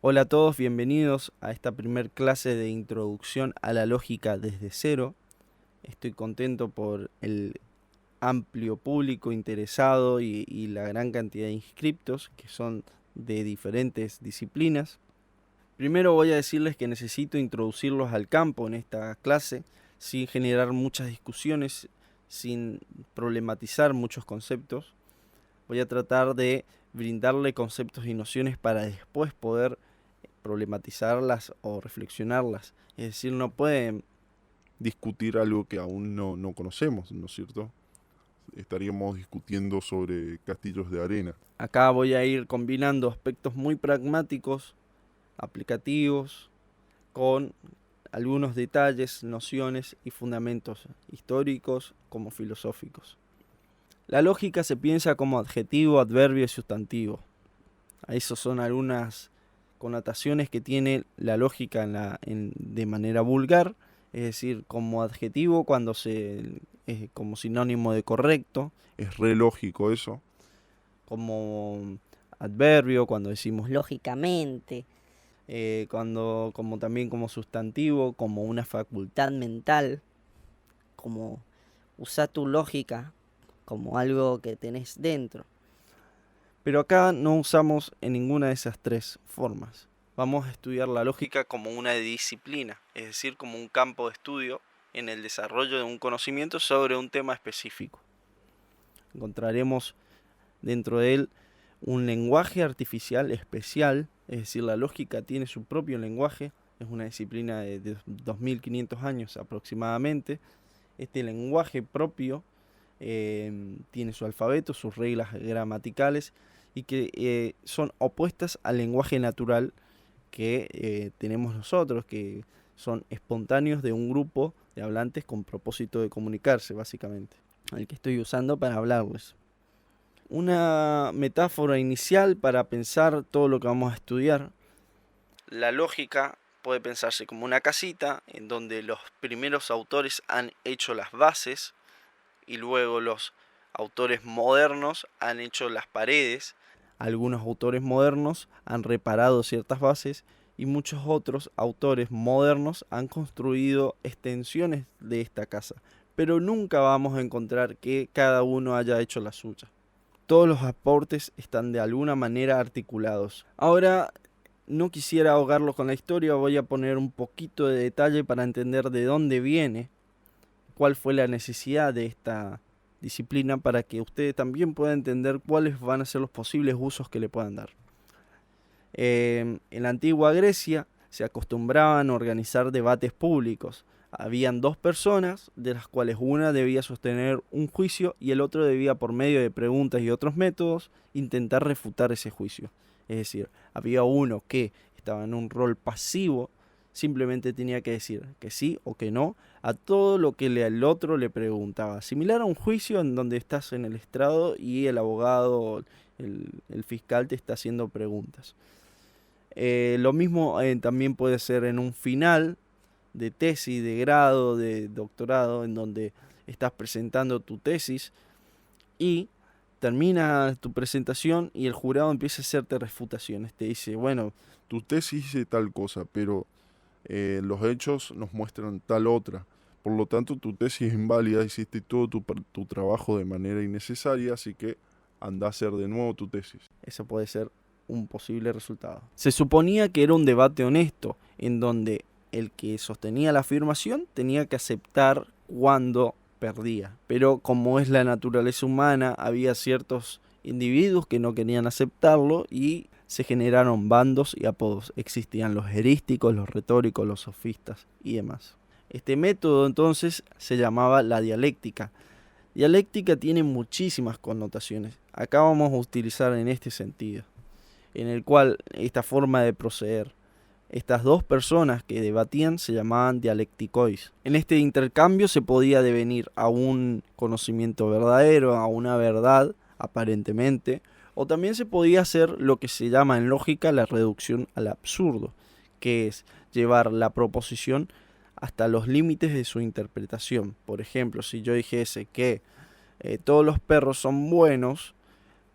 Hola a todos, bienvenidos a esta primer clase de introducción a la lógica desde cero. Estoy contento por el amplio público interesado y la gran cantidad de inscriptos que son de diferentes disciplinas. Primero voy a decirles que necesito introducirlos al campo en esta clase sin generar muchas discusiones, sin problematizar muchos conceptos. Voy a tratar de brindarle conceptos y nociones para después poder problematizarlas o reflexionarlas. Es decir, no pueden discutir algo que aún no conocemos, ¿no es cierto? Estaríamos discutiendo sobre castillos de arena. Acá voy a ir combinando aspectos muy pragmáticos, aplicativos, con algunos detalles, nociones y fundamentos históricos como filosóficos. La lógica se piensa como adjetivo, adverbio y sustantivo. Esas son algunas connotaciones que tiene la lógica de manera vulgar, es decir, como adjetivo cuando como sinónimo de correcto, Es re lógico eso. como adverbio cuando decimos lógicamente, como también como sustantivo, como una facultad mental, como usar tu lógica como algo que tenés dentro. Pero acá no usamos en ninguna de esas tres formas. Vamos a estudiar la lógica como una disciplina, es decir, como un campo de estudio en el desarrollo de un conocimiento sobre un tema específico. Encontraremos dentro de él un lenguaje artificial especial, es decir, la lógica tiene su propio lenguaje, es una disciplina de 2500 años aproximadamente. Este lenguaje propio tiene su alfabeto, sus reglas gramaticales y que son opuestas al lenguaje natural que tenemos nosotros, que son espontáneos de un grupo de hablantes con propósito de comunicarse, básicamente, el que estoy usando para hablarles. Una metáfora inicial para pensar todo lo que vamos a estudiar. La lógica puede pensarse como una casita en donde los primeros autores han hecho las bases y luego los autores modernos han hecho las paredes. Algunos autores modernos han reparado ciertas bases y muchos otros autores modernos han construido extensiones de esta casa. Pero nunca vamos a encontrar que cada uno haya hecho la suya. Todos los aportes están de alguna manera articulados. Ahora, no quisiera ahogarlo con la historia, voy a poner un poquito de detalle para entender de dónde viene, cuál fue la necesidad de esta disciplina para que ustedes también puedan entender cuáles van a ser los posibles usos que le puedan dar. En la antigua Grecia se acostumbraban a organizar debates públicos. Habían dos personas, de las cuales una debía sostener un juicio y el otro debía, por medio de preguntas y otros métodos, intentar refutar ese juicio. Es decir, había uno que estaba en un rol pasivo, simplemente tenía que decir que sí o que no a todo lo que el otro le preguntaba. Similar a un juicio en donde estás en el estrado y el abogado, el fiscal te está haciendo preguntas. Lo mismo también puede ser en un final de tesis, de grado, de doctorado, en donde estás presentando tu tesis y termina tu presentación y el jurado empieza a hacerte refutaciones. Te dice, bueno, Tu tesis dice tal cosa, pero los hechos nos muestran tal otra. Por lo tanto, tu tesis es inválida, hiciste todo tu trabajo de manera innecesaria, así que anda a hacer de nuevo tu tesis. eso puede ser un posible resultado. Se suponía que era un debate honesto, en donde el que sostenía la afirmación tenía que aceptar cuando perdía. Pero como es la naturaleza humana, había ciertos individuos que no querían aceptarlo y se generaron bandos y apodos. Existían los erísticos, los retóricos, los sofistas y demás. Este método entonces se llamaba la dialéctica. Dialéctica tiene muchísimas connotaciones. Acá vamos a utilizar en este sentido, en el cual esta forma de proceder, estas dos personas que debatían se llamaban dialecticois. En este intercambio se podía devenir a un conocimiento verdadero, a una verdad, aparentemente, o también se podía hacer lo que se llama en lógica la reducción al absurdo, que es llevar la proposición hasta los límites de su interpretación. Por ejemplo, si yo dijese que todos los perros son buenos,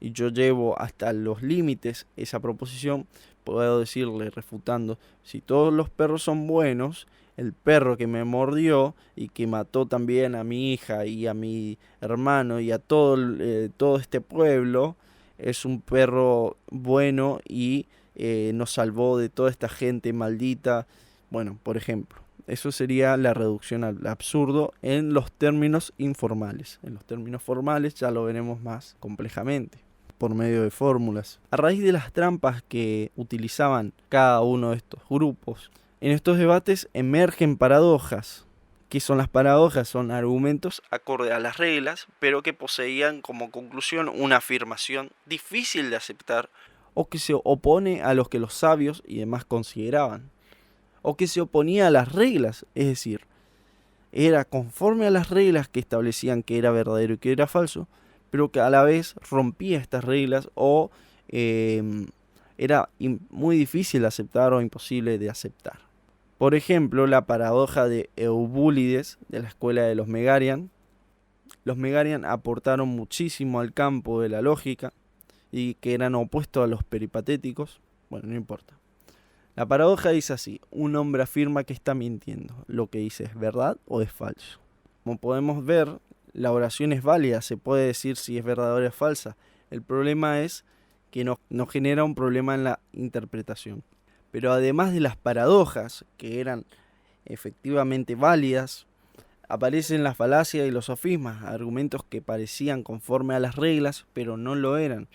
y yo llevo hasta los límites esa proposición, puedo decirle refutando, si todos los perros son buenos, el perro que me mordió y que mató también a mi hija y a mi hermano y a todo este pueblo, es un perro bueno y nos salvó de toda esta gente maldita. Bueno, por ejemplo, eso sería la reducción al absurdo en los términos informales. En los términos formales ya lo veremos más complejamente, por medio de fórmulas. A raíz de las trampas que utilizaban cada uno de estos grupos, en estos debates emergen paradojas. ¿Qué son las paradojas? Son argumentos acorde a las reglas, pero que poseían como conclusión una afirmación difícil de aceptar o que se opone a los que los sabios y demás consideraban, o que se oponía a las reglas, es decir, era conforme a las reglas que establecían que era verdadero y que era falso, pero que a la vez rompía estas reglas o era muy difícil de aceptar o imposible de aceptar. Por ejemplo, la paradoja de Eubúlides de la escuela de los Megarian. Los Megarian aportaron muchísimo al campo de la lógica y que eran opuestos a los peripatéticos. Bueno, no importa. La paradoja dice así: un hombre afirma que está mintiendo. Lo que dice es verdad o es falso. Como podemos ver, la oración es válida, se puede decir si es verdadera o es falsa. El problema es que nos genera un problema en la interpretación. Pero además de las paradojas, que eran efectivamente válidas, aparecen las falacias y los sofismas, argumentos que parecían conforme a las reglas, pero no lo eran.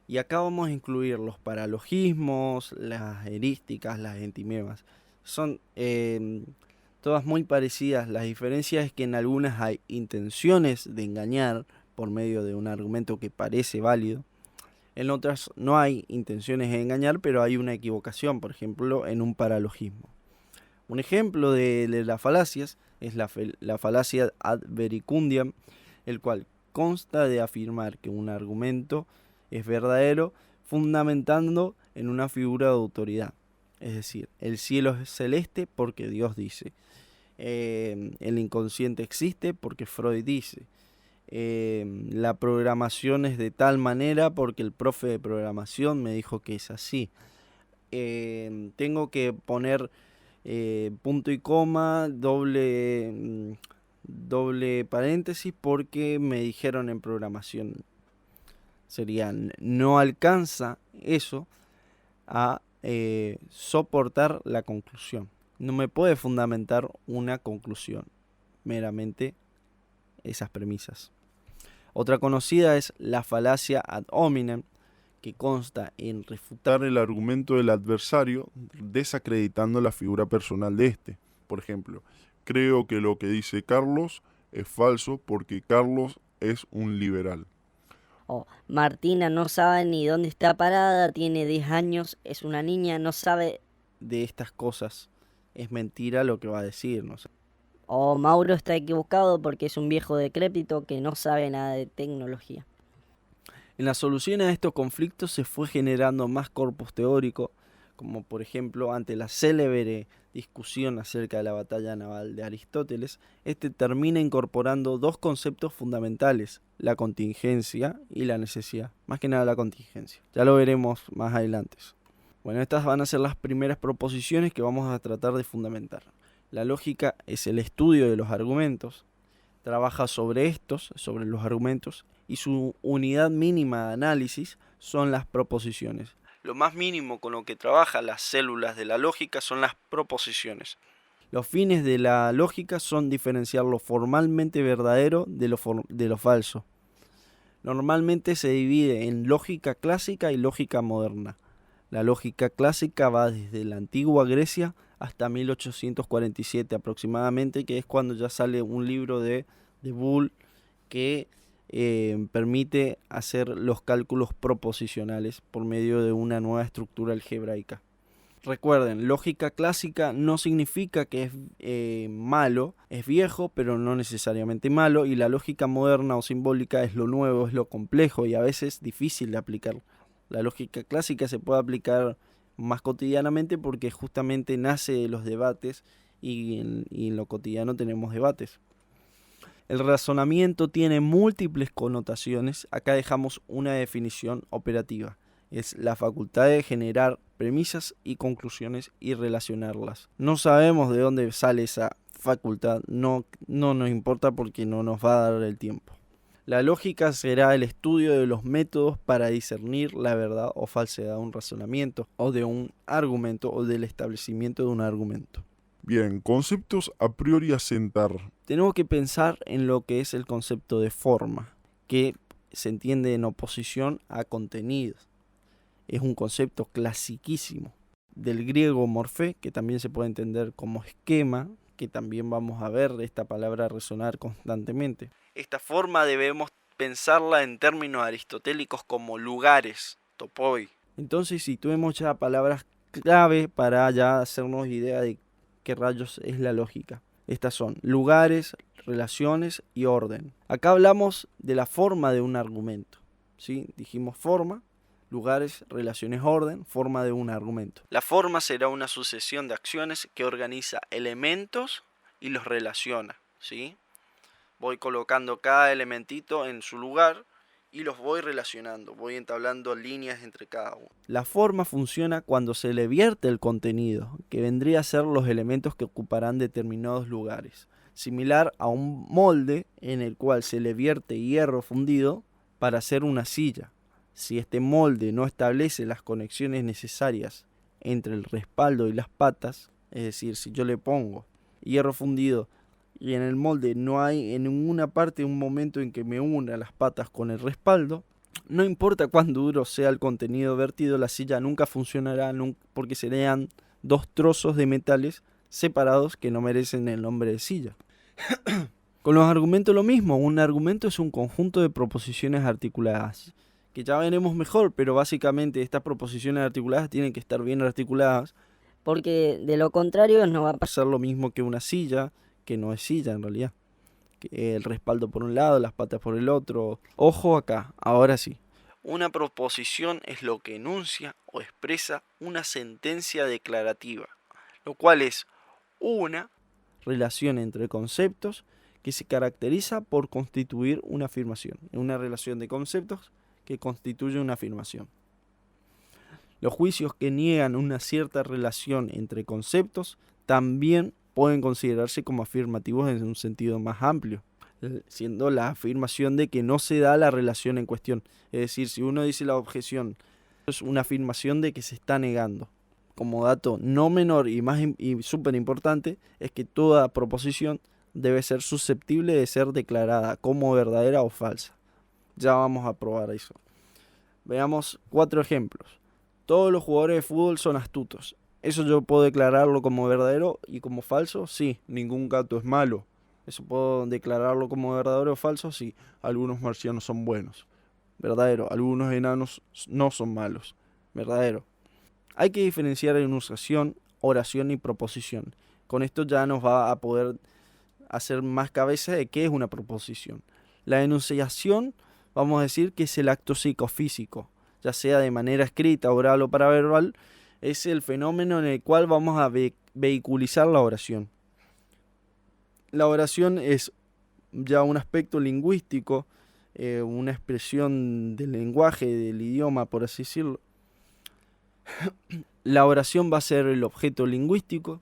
Y acá vamos a incluir los paralogismos, las erísticas, las entimemas. Son todas muy parecidas. La diferencia es que en algunas hay intenciones de engañar por medio de un argumento que parece válido. En otras no hay intenciones de engañar, pero hay una equivocación, por ejemplo, en un paralogismo. Un ejemplo de las falacias es la falacia ad vericundiam, el cual consta de afirmar que un argumento es verdadero fundamentando en una figura de autoridad. Es decir, el cielo es celeste porque Dios dice. El inconsciente existe porque Freud dice. La programación es de tal manera porque el profe de programación me dijo que es así. Tengo que poner punto y coma, doble paréntesis porque me dijeron en programación. No alcanza eso a soportar la conclusión. No me puede fundamentar una conclusión, meramente esas premisas. Otra conocida es la falacia ad hominem, que consta en refutar el argumento del adversario desacreditando la figura personal de este. Por ejemplo, creo que lo que dice Carlos es falso porque Carlos es un liberal. O Martina no sabe ni dónde está parada, tiene 10 años, es una niña, no sabe de estas cosas. Es mentira lo que va a decir, no sé. O Mauro está equivocado porque es un viejo decrépito que no sabe nada de tecnología. En la solución a estos conflictos se fue generando más corpus teórico, como por ejemplo ante la célebre discusión acerca de la batalla naval de Aristóteles, este termina incorporando dos conceptos fundamentales, la contingencia y la necesidad, más que nada la contingencia. Ya lo veremos más adelante. Bueno, estas van a ser las primeras proposiciones que vamos a tratar de fundamentar. La lógica es el estudio de los argumentos, trabaja sobre los argumentos, y su unidad mínima de análisis son las proposiciones. Lo más mínimo con lo que trabajan las células de la lógica son las proposiciones. Los fines de la lógica son diferenciar lo formalmente verdadero de lo falso. Normalmente se divide en lógica clásica y lógica moderna. La lógica clásica va desde la antigua Grecia hasta 1847 aproximadamente, que es cuando ya sale un libro de Boole que permite hacer los cálculos proposicionales por medio de una nueva estructura algebraica. Recuerden, lógica clásica no significa que es malo, es viejo, pero no necesariamente malo, y la lógica moderna o simbólica es lo nuevo, es lo complejo y a veces difícil de aplicar. La lógica clásica se puede aplicar más cotidianamente porque justamente nace de los debates y en lo cotidiano tenemos debates. El razonamiento tiene múltiples connotaciones. Acá dejamos una definición operativa. es la facultad de generar premisas y conclusiones y relacionarlas. No sabemos de dónde sale esa facultad, no nos importa porque no nos va a dar el tiempo. La lógica será el estudio de los métodos para discernir la verdad o falsedad de un razonamiento o de un argumento o del establecimiento de un argumento. Bien, conceptos a priori a sentar. Tenemos que pensar en lo que es el concepto de forma, que se entiende en oposición a contenidos. Es un concepto clasiquísimo del griego morfé, que también se puede entender como esquema, que también vamos a ver esta palabra resonar constantemente. Esta forma debemos pensarla en términos aristotélicos como lugares, topoi. Entonces situemos ya palabras clave para ya hacernos idea de qué rayos es la lógica. Estas son lugares, relaciones y orden. Acá hablamos de la forma de un argumento, ¿sí? Dijimos forma, lugares, relaciones, orden, forma de un argumento. La forma será una sucesión de acciones que organiza elementos y los relaciona, ¿sí? Voy colocando cada elementito en su lugar y los voy relacionando, voy entablando líneas entre cada uno. La forma funciona cuando se le vierte el contenido, que vendría a ser los elementos que ocuparán determinados lugares, similar a un molde en el cual se le vierte hierro fundido para hacer una silla. Si este molde no establece las conexiones necesarias entre el respaldo y las patas, es decir, si yo le pongo hierro fundido y en el molde no hay en ninguna parte un momento en que me una las patas con el respaldo, no importa cuán duro sea el contenido vertido, la silla nunca funcionará porque serían dos trozos de metales separados que no merecen el nombre de silla. Con los argumentos lo mismo, un argumento es un conjunto de proposiciones articuladas, que ya veremos mejor, pero básicamente estas proposiciones articuladas tienen que estar bien articuladas, porque de lo contrario no va a pasar lo mismo que una silla, que no es silla en realidad. El respaldo por un lado, las patas por el otro. Ojo acá, ahora sí. Una proposición es lo que enuncia o expresa una sentencia declarativa, lo cual es una relación entre conceptos que se caracteriza por constituir una afirmación. Una relación de conceptos que constituye una afirmación. Los juicios que niegan una cierta relación entre conceptos también pueden considerarse como afirmativos en un sentido más amplio, siendo la afirmación de que no se da la relación en cuestión. Es decir, si uno dice la objeción, es una afirmación de que se está negando. Como dato no menor y súper importante, es que toda proposición debe ser susceptible de ser declarada como verdadera o falsa. Ya vamos a probar eso. Veamos 4 ejemplos. Todos los jugadores de fútbol son astutos. ¿Eso yo puedo declararlo como verdadero y como falso? Sí, ningún gato es malo. ¿Eso puedo declararlo como verdadero o falso? Sí, algunos marcianos son buenos. Verdadero, algunos enanos no son malos. Verdadero. Hay que diferenciar enunciación, oración y proposición. Con esto ya nos va a poder hacer más cabeza de qué es una proposición. La enunciación, vamos a decir que es el acto psicofísico, ya sea de manera escrita, oral o paraverbal, es el fenómeno en el cual vamos a vehiculizar la oración. La oración es ya un aspecto lingüístico, una expresión del lenguaje, del idioma, por así decirlo. La oración va a ser el objeto lingüístico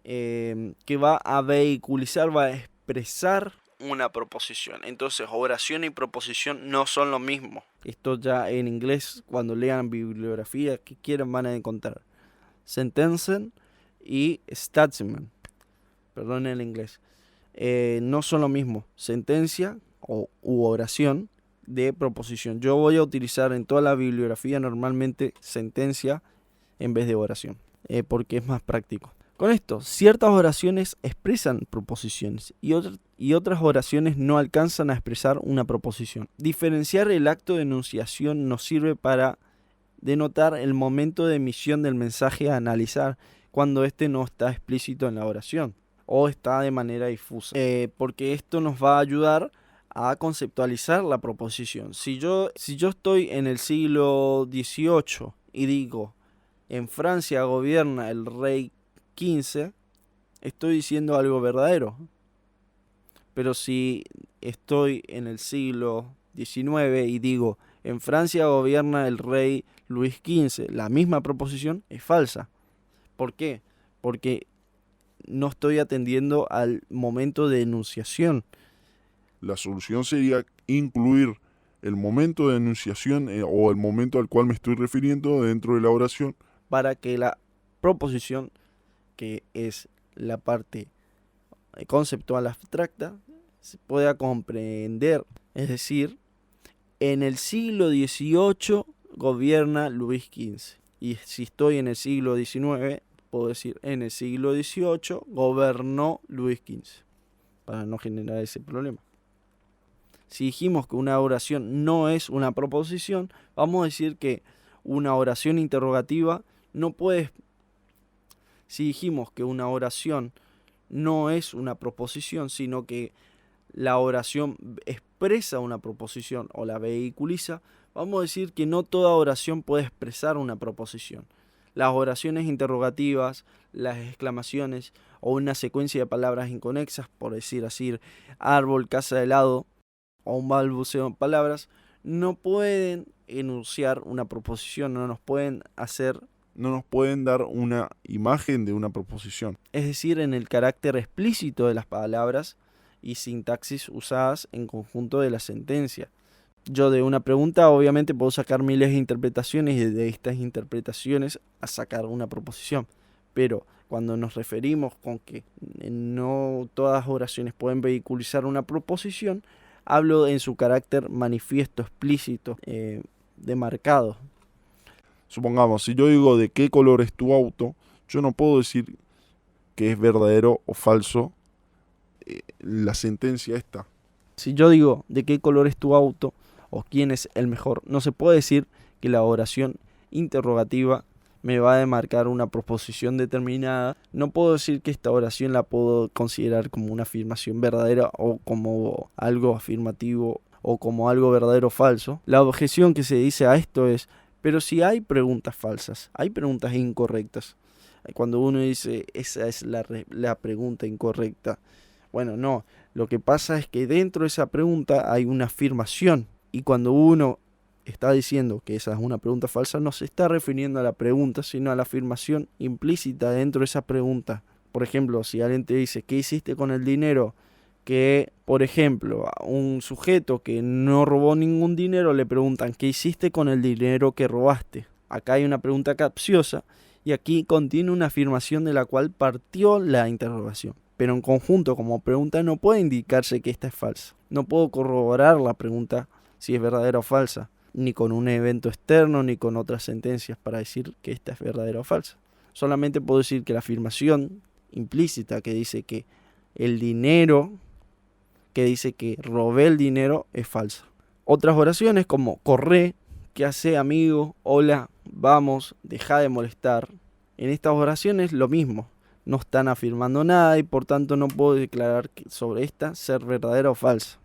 que va a vehiculizar, va a expresar una proposición. Entonces, oración y proposición no son lo mismo. Esto ya en inglés, cuando lean bibliografía que quieran, van a encontrar sentencen y statement. Perdón el inglés. No son lo mismo. Sentencia u oración de proposición. Yo voy a utilizar en toda la bibliografía normalmente sentencia en vez de oración, porque es más práctico. Con esto, ciertas oraciones expresan proposiciones y otras oraciones no alcanzan a expresar una proposición. Diferenciar el acto de enunciación nos sirve para denotar el momento de emisión del mensaje a analizar cuando éste no está explícito en la oración o está de manera difusa, porque esto nos va a ayudar a conceptualizar la proposición. Si yo estoy en el siglo XVIII y digo, en Francia gobierna el rey 15, estoy diciendo algo verdadero. Pero si estoy en el siglo XIX y digo, en Francia gobierna el rey Luis XV. La misma proposición es falsa. ¿Por qué? Porque no estoy atendiendo al momento de enunciación. La solución sería incluir el momento de enunciación o el momento al cual me estoy refiriendo dentro de la oración, para que la proposición, que es la parte conceptual abstracta, se pueda comprender. Es decir, en el siglo XVIII gobierna Luis XV. Y si estoy en el siglo XIX, puedo decir en el siglo XVIII gobernó Luis XV, para no generar ese problema. Si dijimos que una oración no es una proposición, vamos a decir que una oración interrogativa no puede. Si dijimos que una oración no es una proposición, sino que la oración expresa una proposición o la vehiculiza, vamos a decir que no toda oración puede expresar una proposición. Las oraciones interrogativas, las exclamaciones o una secuencia de palabras inconexas, por decir así, árbol, casa de helado, o un balbuceo de palabras, no pueden enunciar una proposición, no nos pueden dar una imagen de una proposición. Es decir, en el carácter explícito de las palabras y sintaxis usadas en conjunto de la sentencia. Yo de una pregunta obviamente puedo sacar miles de interpretaciones y de estas interpretaciones a sacar una proposición. Pero cuando nos referimos con que no todas las oraciones pueden vehiculizar una proposición, hablo en su carácter manifiesto, explícito, demarcado. Supongamos, si yo digo ¿de qué color es tu auto?, yo no puedo decir que es verdadero o falso la sentencia esta. Si yo digo ¿de qué color es tu auto? O quién es el mejor, no se puede decir que la oración interrogativa me va a demarcar una proposición determinada. No puedo decir que esta oración la puedo considerar como una afirmación verdadera o como algo afirmativo o como algo verdadero o falso. La objeción que se dice a esto es: pero si hay preguntas falsas, hay preguntas incorrectas. Cuando uno dice esa es la pregunta incorrecta, bueno, no. Lo que pasa es que dentro de esa pregunta hay una afirmación. Y cuando uno está diciendo que esa es una pregunta falsa, no se está refiriendo a la pregunta, sino a la afirmación implícita dentro de esa pregunta. Por ejemplo, si alguien te dice ¿qué hiciste con el dinero? Que, por ejemplo, a un sujeto que no robó ningún dinero le preguntan ¿qué hiciste con el dinero que robaste? Acá hay una pregunta capciosa y aquí contiene una afirmación de la cual partió la interrogación. Pero en conjunto como pregunta no puede indicarse que esta es falsa. No puedo corroborar la pregunta si es verdadera o falsa, ni con un evento externo, ni con otras sentencias para decir que esta es verdadera o falsa. Solamente puedo decir que la afirmación implícita que dice que el dinero, que dice que robé el dinero, es falsa. Otras oraciones como corre, ¿qué hace amigo? Hola, vamos, deja de molestar. En estas oraciones lo mismo. No están afirmando nada y por tanto no puedo declarar sobre esta ser verdadera o falsa.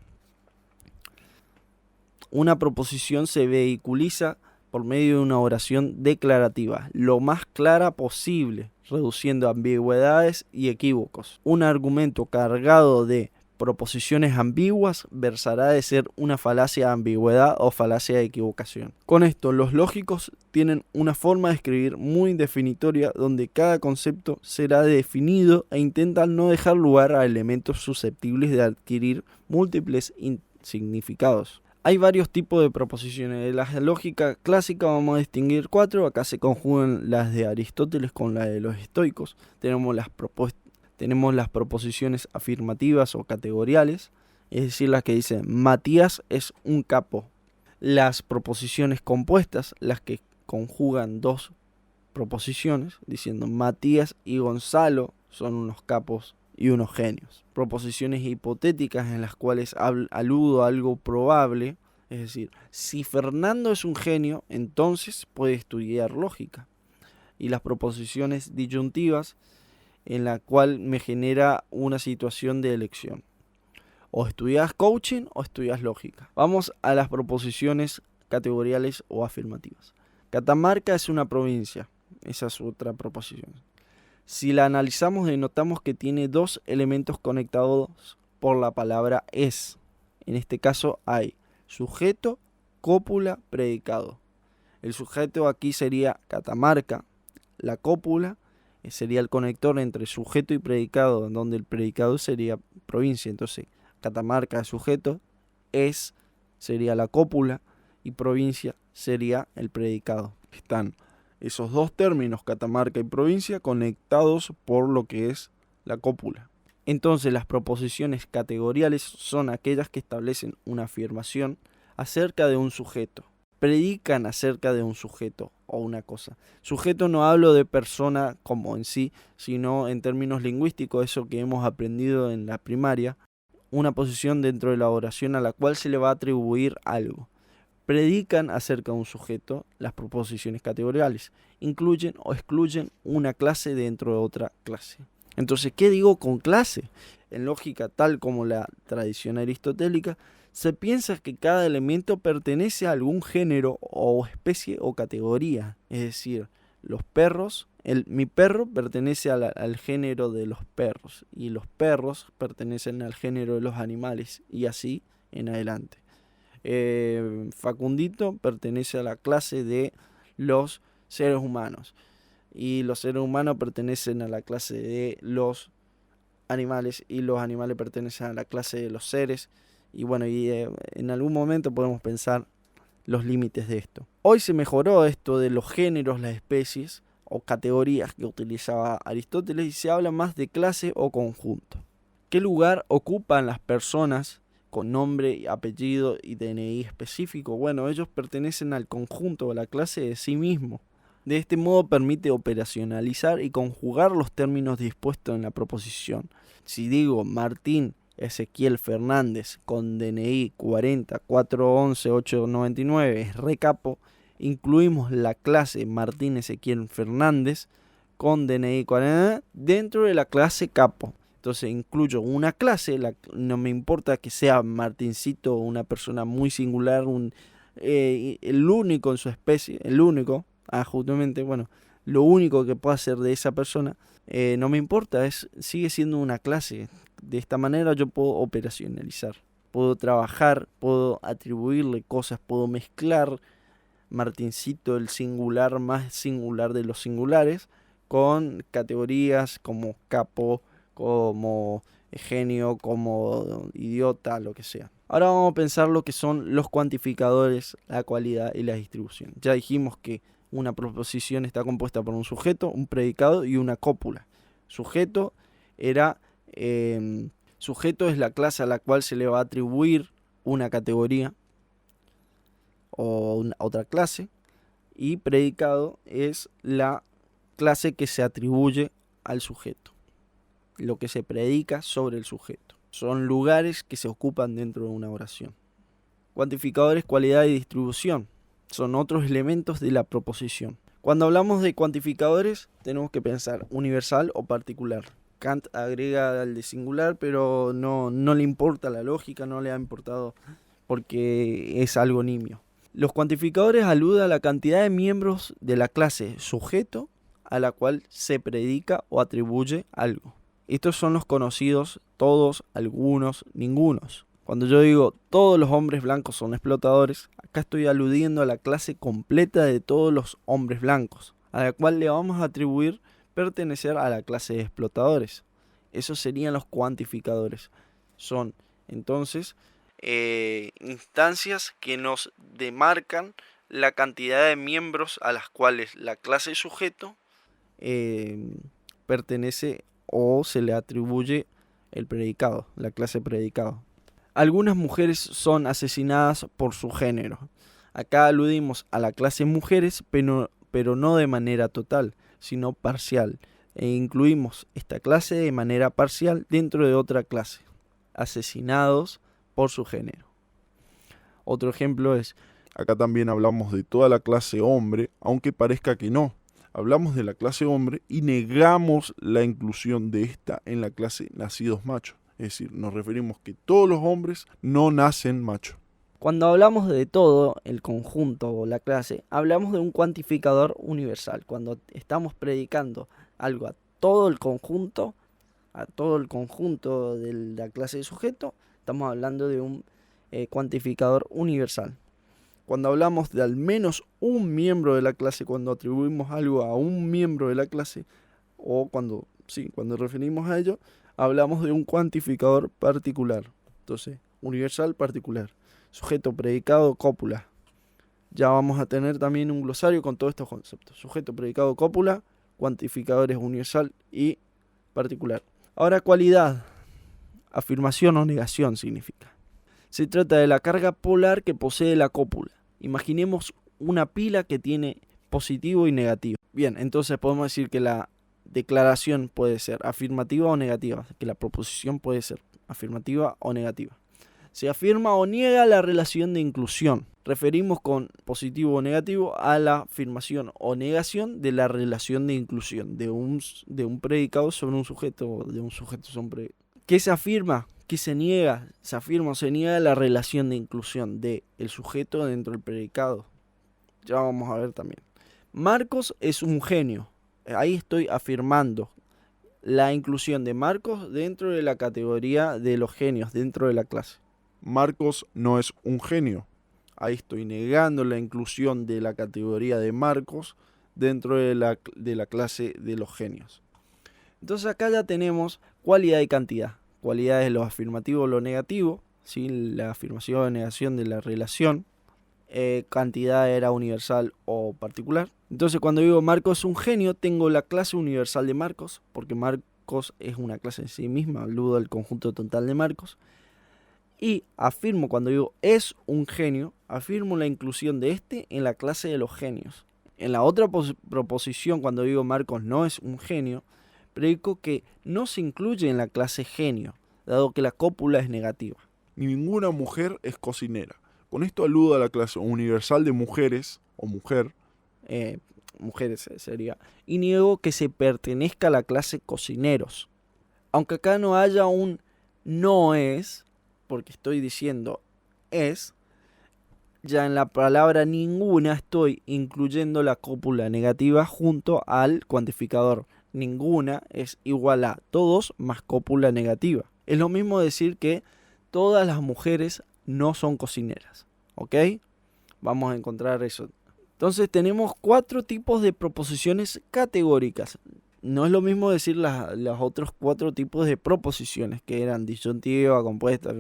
Una proposición se vehiculiza por medio de una oración declarativa, lo más clara posible, reduciendo ambigüedades y equívocos. Un argumento cargado de proposiciones ambiguas versará de ser una falacia de ambigüedad o falacia de equivocación. Con esto, los lógicos tienen una forma de escribir muy definitoria donde cada concepto será definido e intentan no dejar lugar a elementos susceptibles de adquirir múltiples significados. Hay varios tipos de proposiciones. De la lógica clásica vamos a distinguir 4. Acá se conjugan las de Aristóteles con la de los estoicos. Tenemos las proposiciones afirmativas o categoriales, es decir, las que dicen Matías es un capo. Las proposiciones compuestas, las que conjugan dos proposiciones, diciendo Matías y Gonzalo son unos capos y unos genios. Proposiciones hipotéticas en las cuales aludo a algo probable, es decir, si Fernando es un genio, entonces puede estudiar lógica. Y las proposiciones disyuntivas, en la cual me genera una situación de elección. O estudias coaching o estudias lógica. Vamos a las proposiciones categoriales o afirmativas. Catamarca es una provincia. Esa es otra proposición. Si la analizamos, denotamos que tiene dos elementos conectados por la palabra es. En este caso hay sujeto cópula, predicado. El sujeto aquí sería Catamarca. La cópula sería el conector entre sujeto y predicado, donde el predicado sería provincia. Entonces, Catamarca es sujeto, sería la cópula y provincia sería el predicado. Están esos dos términos, Catamarca y provincia, conectados por lo que es la cópula. Entonces, las proposiciones categoriales son aquellas que establecen una afirmación acerca de un sujeto. Predican acerca de un sujeto o una cosa. Sujeto no hablo de persona como en sí, sino en términos lingüísticos, eso que hemos aprendido en la primaria, una posición dentro de la oración a la cual se le va a atribuir algo. Predican acerca de un sujeto. Las proposiciones categoriales incluyen o excluyen una clase dentro de otra clase. Entonces, ¿qué digo con clase? En lógica, tal como la tradición aristotélica, se piensa que cada elemento pertenece a algún género o especie o categoría. Es decir, los perros, mi perro pertenece al género de los perros y los perros pertenecen al género de los animales y así en adelante. Facundito pertenece a la clase de los seres humanos y los seres humanos pertenecen a la clase de los animales y los animales pertenecen a la clase de los seres. Y bueno, en algún momento podemos pensar los límites de esto. Hoy se mejoró esto de los géneros, las especies o categorías que utilizaba Aristóteles y se habla más de clase o conjunto. ¿Qué lugar ocupan las personas con nombre, apellido y DNI específico? Bueno, ellos pertenecen al conjunto o a la clase de sí mismo. De este modo permite operacionalizar y conjugar los términos dispuestos en la proposición. Si digo Martín Ezequiel Fernández con DNI 40 411 899 es recapo, incluimos la clase Martín Ezequiel Fernández con DNI 40 dentro de la clase capo. Entonces incluyo una clase, no me importa que sea Martincito, una persona muy singular, el único en su especie, el único, justamente, bueno, lo único que puedo hacer de esa persona, no me importa, sigue siendo una clase. De esta manera yo puedo operacionalizar, puedo trabajar, puedo atribuirle cosas, puedo mezclar Martincito, el singular más singular de los singulares, con categorías como capo, como genio, como idiota, lo que sea. Ahora vamos a pensar lo que son los cuantificadores, la cualidad y la distribución. Ya dijimos que una proposición está compuesta por un sujeto, un predicado y una cópula. Sujeto es la clase a la cual se le va a atribuir una categoría o otra clase, y predicado es la clase que se atribuye al sujeto, lo que se predica sobre el sujeto. Son lugares que se ocupan dentro de una oración. Cuantificadores, cualidad y distribución son otros elementos de la proposición. Cuando hablamos de cuantificadores, tenemos que pensar universal o particular. Kant agrega al de singular, pero no le importa la lógica, no le ha importado porque es algo nimio. Los cuantificadores aluden a la cantidad de miembros de la clase sujeto a la cual se predica o atribuye algo. Estos son los conocidos todos, algunos, ningunos. Cuando yo digo todos los hombres blancos son explotadores, acá estoy aludiendo a la clase completa de todos los hombres blancos, a la cual le vamos a atribuir pertenecer a la clase de explotadores. Esos serían los cuantificadores. Son entonces instancias que nos demarcan la cantidad de miembros a las cuales la clase sujeto pertenece o se le atribuye el predicado, la clase predicado. Algunas mujeres son asesinadas por su género. Acá aludimos a la clase mujeres, pero no de manera total, sino parcial. E incluimos esta clase de manera parcial dentro de otra clase. Asesinados por su género. Otro ejemplo es... Acá también hablamos de toda la clase hombre, aunque parezca que no. Hablamos de la clase hombre y negamos la inclusión de esta en la clase nacidos machos. Es decir, nos referimos que todos los hombres no nacen machos. Cuando hablamos de todo el conjunto o la clase, hablamos de un cuantificador universal. Cuando estamos predicando algo a todo el conjunto de la clase de sujeto, estamos hablando de un cuantificador universal. cuando hablamos de al menos un miembro de la clase, cuando atribuimos algo a un miembro de la clase, o cuando referimos a ello, hablamos de un cuantificador particular. Entonces, universal, particular. Sujeto, predicado, cópula. Ya vamos a tener también un glosario con todos estos conceptos. Sujeto, predicado, cópula, cuantificadores universal y particular. Ahora, cualidad. Afirmación o negación significa. Se trata de la carga polar que posee la cópula. Imaginemos una pila que tiene positivo y negativo. Bien, entonces podemos decir que la declaración puede ser afirmativa o negativa, que la proposición puede ser afirmativa o negativa. Se afirma o niega la relación de inclusión. Referimos con positivo o negativo a la afirmación o negación de la relación de inclusión de un predicado sobre un sujeto o de un sujeto sobre un predicado. ¿Qué se afirma? ¿Qué se niega? Se afirma o se niega la relación de inclusión del sujeto dentro del predicado. Ya vamos a ver también. Marcos es un genio. Ahí estoy afirmando la inclusión de Marcos dentro de la categoría de los genios, dentro de la clase. Marcos no es un genio. Ahí estoy negando la inclusión de la categoría de Marcos dentro de la clase de los genios. Entonces acá ya tenemos cualidad y cantidad. Cualidad es lo afirmativo o lo negativo, ¿sí? La afirmación o negación de la relación. Cantidad era universal o particular. Entonces cuando digo Marcos es un genio, tengo la clase universal de Marcos, porque Marcos es una clase en sí misma, aludo al conjunto total de Marcos. Y afirmo, cuando digo es un genio, afirmo la inclusión de este en la clase de los genios. En la otra proposición, cuando digo Marcos no es un genio, predico que no se incluye en la clase genio, dado que la cópula es negativa. Ninguna mujer es cocinera. Con esto aludo a la clase universal de mujeres, o mujer. Mujeres sería. Y niego que se pertenezca a la clase cocineros. Aunque acá no haya un no es, porque estoy diciendo es, ya en la palabra ninguna estoy incluyendo la cópula negativa junto al cuantificador. Ninguna es igual a todos más cópula negativa. Es lo mismo decir que todas las mujeres no son cocineras. ¿Ok? Vamos a encontrar eso. Entonces tenemos 4 tipos de proposiciones categóricas. No es lo mismo decir los otros 4 tipos de proposiciones, que eran disyuntiva, compuesta.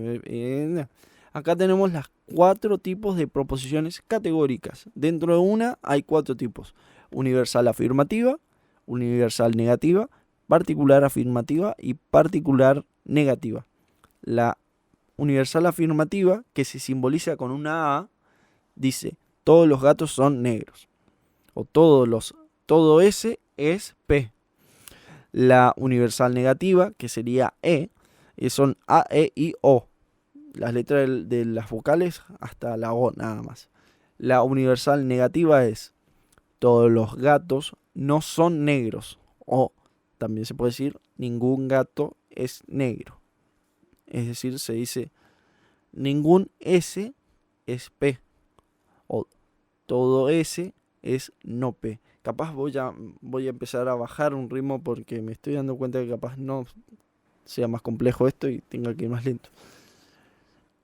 Acá tenemos las 4 tipos de proposiciones categóricas. Dentro de una hay 4 tipos. Universal afirmativa, universal negativa, particular afirmativa y particular negativa. La universal afirmativa, que se simboliza con una A, dice todos los gatos son negros. O todo S es P. La universal negativa, que sería E, son A, E, I, O. Las letras de las vocales hasta la O nada más. La universal negativa es todos los gatos no son negros. O también se puede decir ningún gato es negro. Es decir, se dice ningún S es P. O todo S es no P. Capaz voy a empezar a bajar un ritmo porque me estoy dando cuenta que capaz no sea más complejo esto y tenga que ir más lento.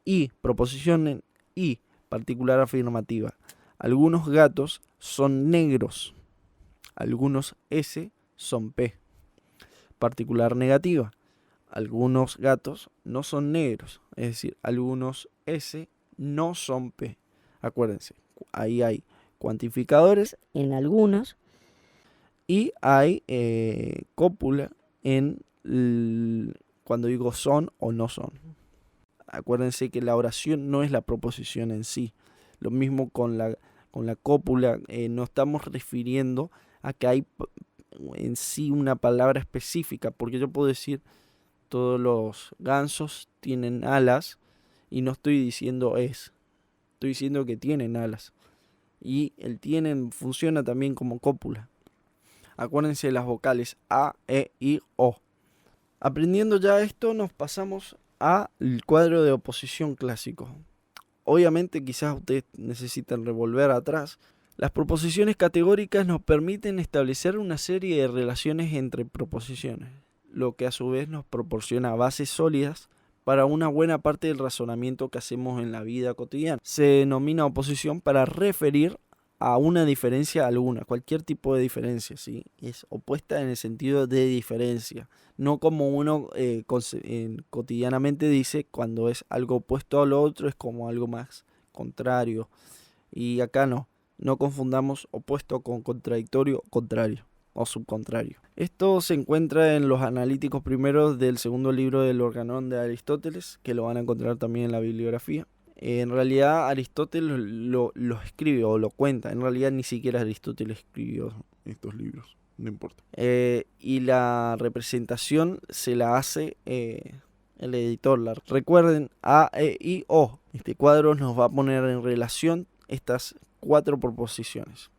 Y proposición en I, particular afirmativa. Algunos gatos son negros. Algunos S son P. Particular negativa. Algunos gatos no son negros. Es decir, algunos S no son P. Acuérdense, ahí hay cuantificadores En algunos, y hay cópula cuando digo son o no son. Acuérdense que la oración no es la proposición en sí. Lo mismo con la cópula. No estamos refiriendo a que hay en sí una palabra específica. Porque yo puedo decir todos los gansos tienen alas y no estoy diciendo es. Estoy diciendo que tienen alas. Y el tienen funciona también como cópula. Acuérdense de las vocales A, E, I, O. Aprendiendo ya esto, nos pasamos al cuadro de oposición clásico. Obviamente quizás ustedes necesitan revolver atrás. Las proposiciones categóricas nos permiten establecer una serie de relaciones entre proposiciones, lo que a su vez nos proporciona bases sólidas para una buena parte del razonamiento que hacemos en la vida cotidiana. Se denomina oposición para referir a una diferencia alguna, cualquier tipo de diferencia, ¿sí? Es opuesta en el sentido de diferencia, no como uno cotidianamente dice cuando es algo opuesto a lo otro, es como algo más contrario. Y acá no confundamos opuesto con contradictorio, contrario o subcontrario. Esto se encuentra en los analíticos primeros del segundo libro del Organón de Aristóteles, que lo van a encontrar también en la bibliografía. En realidad Aristóteles lo escribe o lo cuenta. En realidad ni siquiera Aristóteles escribió Estos libros, no importa. y la representación se la hace el editor. Recuerden, A, E, I, O. Este cuadro nos va a poner en relación estas 4 proposiciones.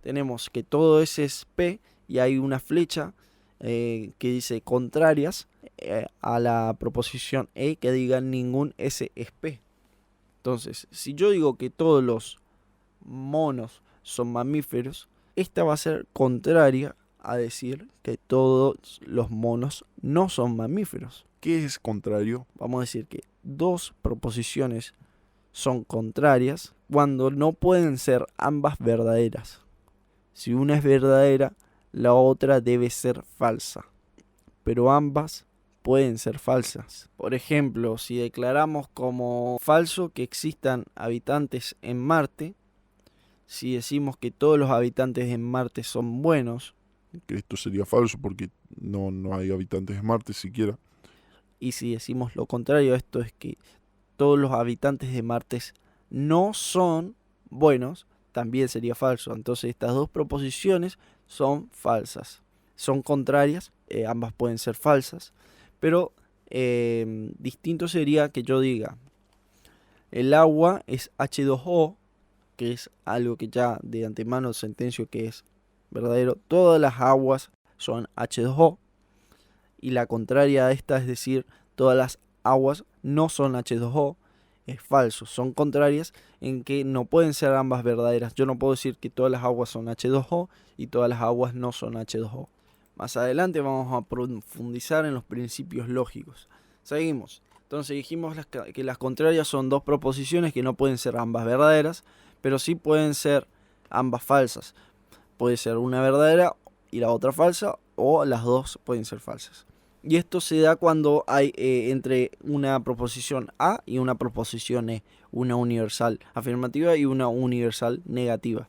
Tenemos que todo S es P y hay una flecha que dice contrarias a la proposición E que diga ningún S es P. Entonces, si yo digo que todos los monos son mamíferos, esta va a ser contraria a decir que todos los monos no son mamíferos. ¿Qué es contrario? Vamos a decir que 2 proposiciones son contrarias cuando no pueden ser ambas verdaderas. Si una es verdadera, la otra debe ser falsa. Pero ambas pueden ser falsas. Por ejemplo, si declaramos como falso que existan habitantes en Marte, si decimos que todos los habitantes en Marte son buenos, Que esto sería falso porque no hay habitantes de Marte siquiera. y si decimos lo contrario, esto es que todos los habitantes de Marte no son buenos, también sería falso. Entonces estas 2 proposiciones son falsas, son contrarias, ambas pueden ser falsas, pero distinto sería que yo diga el agua es H2O, que es algo que ya de antemano sentencio que es verdadero. Todas las aguas son H2O. Y la contraria a esta, es decir, todas las aguas no son H2O, es falso. Son contrarias en que no pueden ser ambas verdaderas. Yo no puedo decir que todas las aguas son H2O y todas las aguas no son H2O. Más adelante vamos a profundizar en los principios lógicos. Seguimos. Entonces dijimos que las contrarias son 2 proposiciones que no pueden ser ambas verdaderas, pero sí pueden ser ambas falsas. Puede ser una verdadera y la otra falsa, o las 2 pueden ser falsas. Y esto se da cuando hay entre una proposición A y una proposición E, una universal afirmativa y una universal negativa.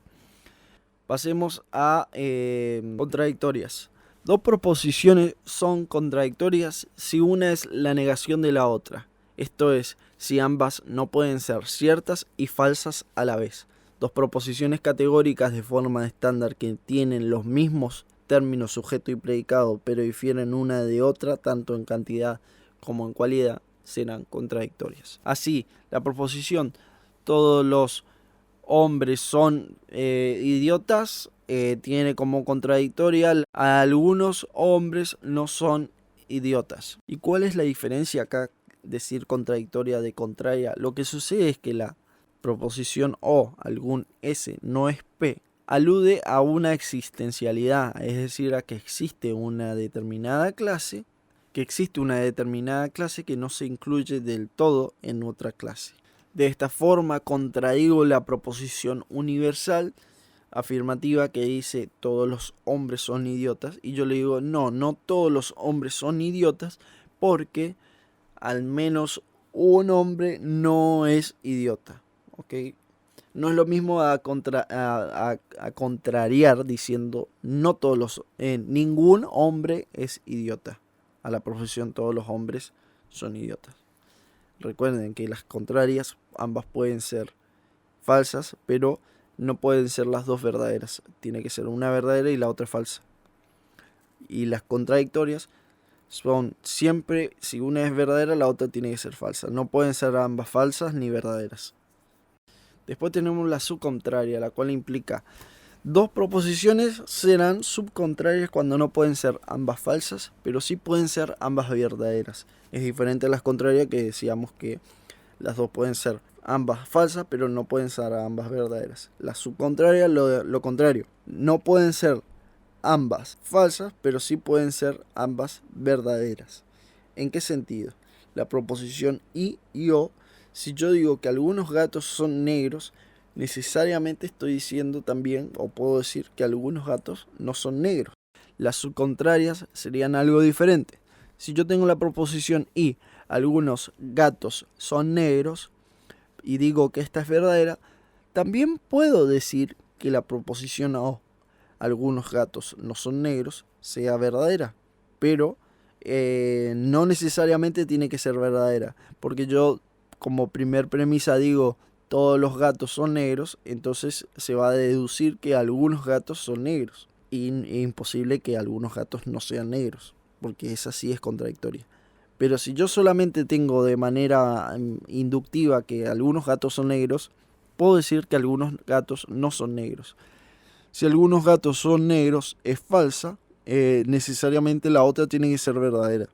Pasemos a contradictorias. 2 proposiciones son contradictorias si una es la negación de la otra. Esto es, si ambas no pueden ser ciertas y falsas a la vez. 2 proposiciones categóricas de forma estándar que tienen los mismos términos sujeto y predicado, pero difieren una de otra tanto en cantidad como en cualidad, serán contradictorias. Así, la proposición todos los hombres son idiotas tiene como contradictoria algunos hombres no son idiotas. ¿Y cuál es la diferencia acá? Decir contradictoria de contraria. Lo que sucede es que la proposición O, algún S, no es P, alude a una existencialidad, es decir, a que existe una determinada clase, que no se incluye del todo en otra clase. De esta forma contradigo la proposición universal afirmativa que dice todos los hombres son idiotas, y yo le digo no todos los hombres son idiotas, porque al menos un hombre no es idiota. ¿Ok? No es lo mismo a contrariar diciendo no todos los ningún hombre es idiota. A la profesión todos los hombres son idiotas. Recuerden que las contrarias ambas pueden ser falsas, pero no pueden ser las 2 verdaderas. Tiene que ser una verdadera y la otra falsa. Y las contradictorias son siempre, si una es verdadera, la otra tiene que ser falsa. No pueden ser ambas falsas ni verdaderas. Después tenemos la subcontraria, la cual implica 2 proposiciones serán subcontrarias cuando no pueden ser ambas falsas, pero sí pueden ser ambas verdaderas. Es diferente a las contrarias que decíamos que las 2 pueden ser ambas falsas, pero no pueden ser ambas verdaderas. La subcontraria, lo contrario. No pueden ser ambas falsas, pero sí pueden ser ambas verdaderas. ¿En qué sentido? la proposición y o, si yo digo que algunos gatos son negros, necesariamente estoy diciendo también, o puedo decir que algunos gatos no son negros. Las subcontrarias serían algo diferente. Si yo tengo la proposición y, algunos gatos son negros, y digo que esta es verdadera, también puedo decir que la proposición o, algunos gatos no son negros, sea verdadera. Pero no necesariamente tiene que ser verdadera, porque yo como primer premisa digo todos los gatos son negros, entonces se va a deducir que algunos gatos son negros. Y es imposible que algunos gatos no sean negros, porque esa sí es contradictoria. Pero si yo solamente tengo de manera inductiva que algunos gatos son negros, puedo decir que algunos gatos no son negros. Si algunos gatos son negros es falsa, necesariamente la otra tiene que ser verdadera.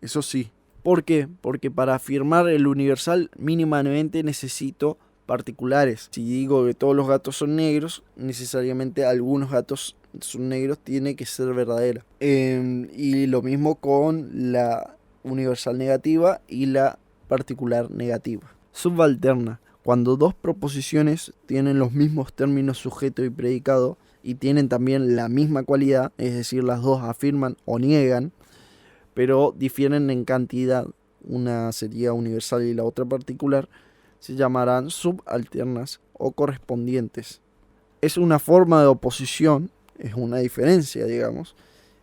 Eso sí. ¿Por qué? Porque para afirmar el universal mínimamente necesito particulares. Si digo que todos los gatos son negros, necesariamente algunos gatos son negros tiene que ser verdadera. Y lo mismo con la universal negativa y la particular negativa. Subalterna. Cuando dos proposiciones tienen los mismos términos sujeto y predicado y tienen también la misma cualidad, es decir, las dos afirman o niegan, pero difieren en cantidad, una sería universal y la otra particular, se llamarán subalternas o correspondientes. Es una forma de oposición, es una diferencia, digamos.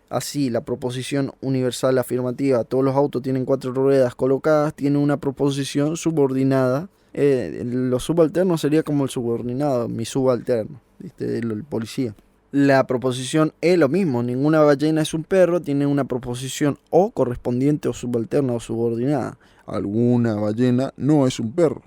Así, la proposición universal afirmativa, todos los autos tienen 4 ruedas colocadas, tiene una proposición subordinada. Los subalternos sería como el subordinado, mi subalterno, ¿viste? El policía. La proposición es lo mismo, ninguna ballena es un perro, tiene una proposición o correspondiente o subalterna o subordinada. Alguna ballena no es un perro.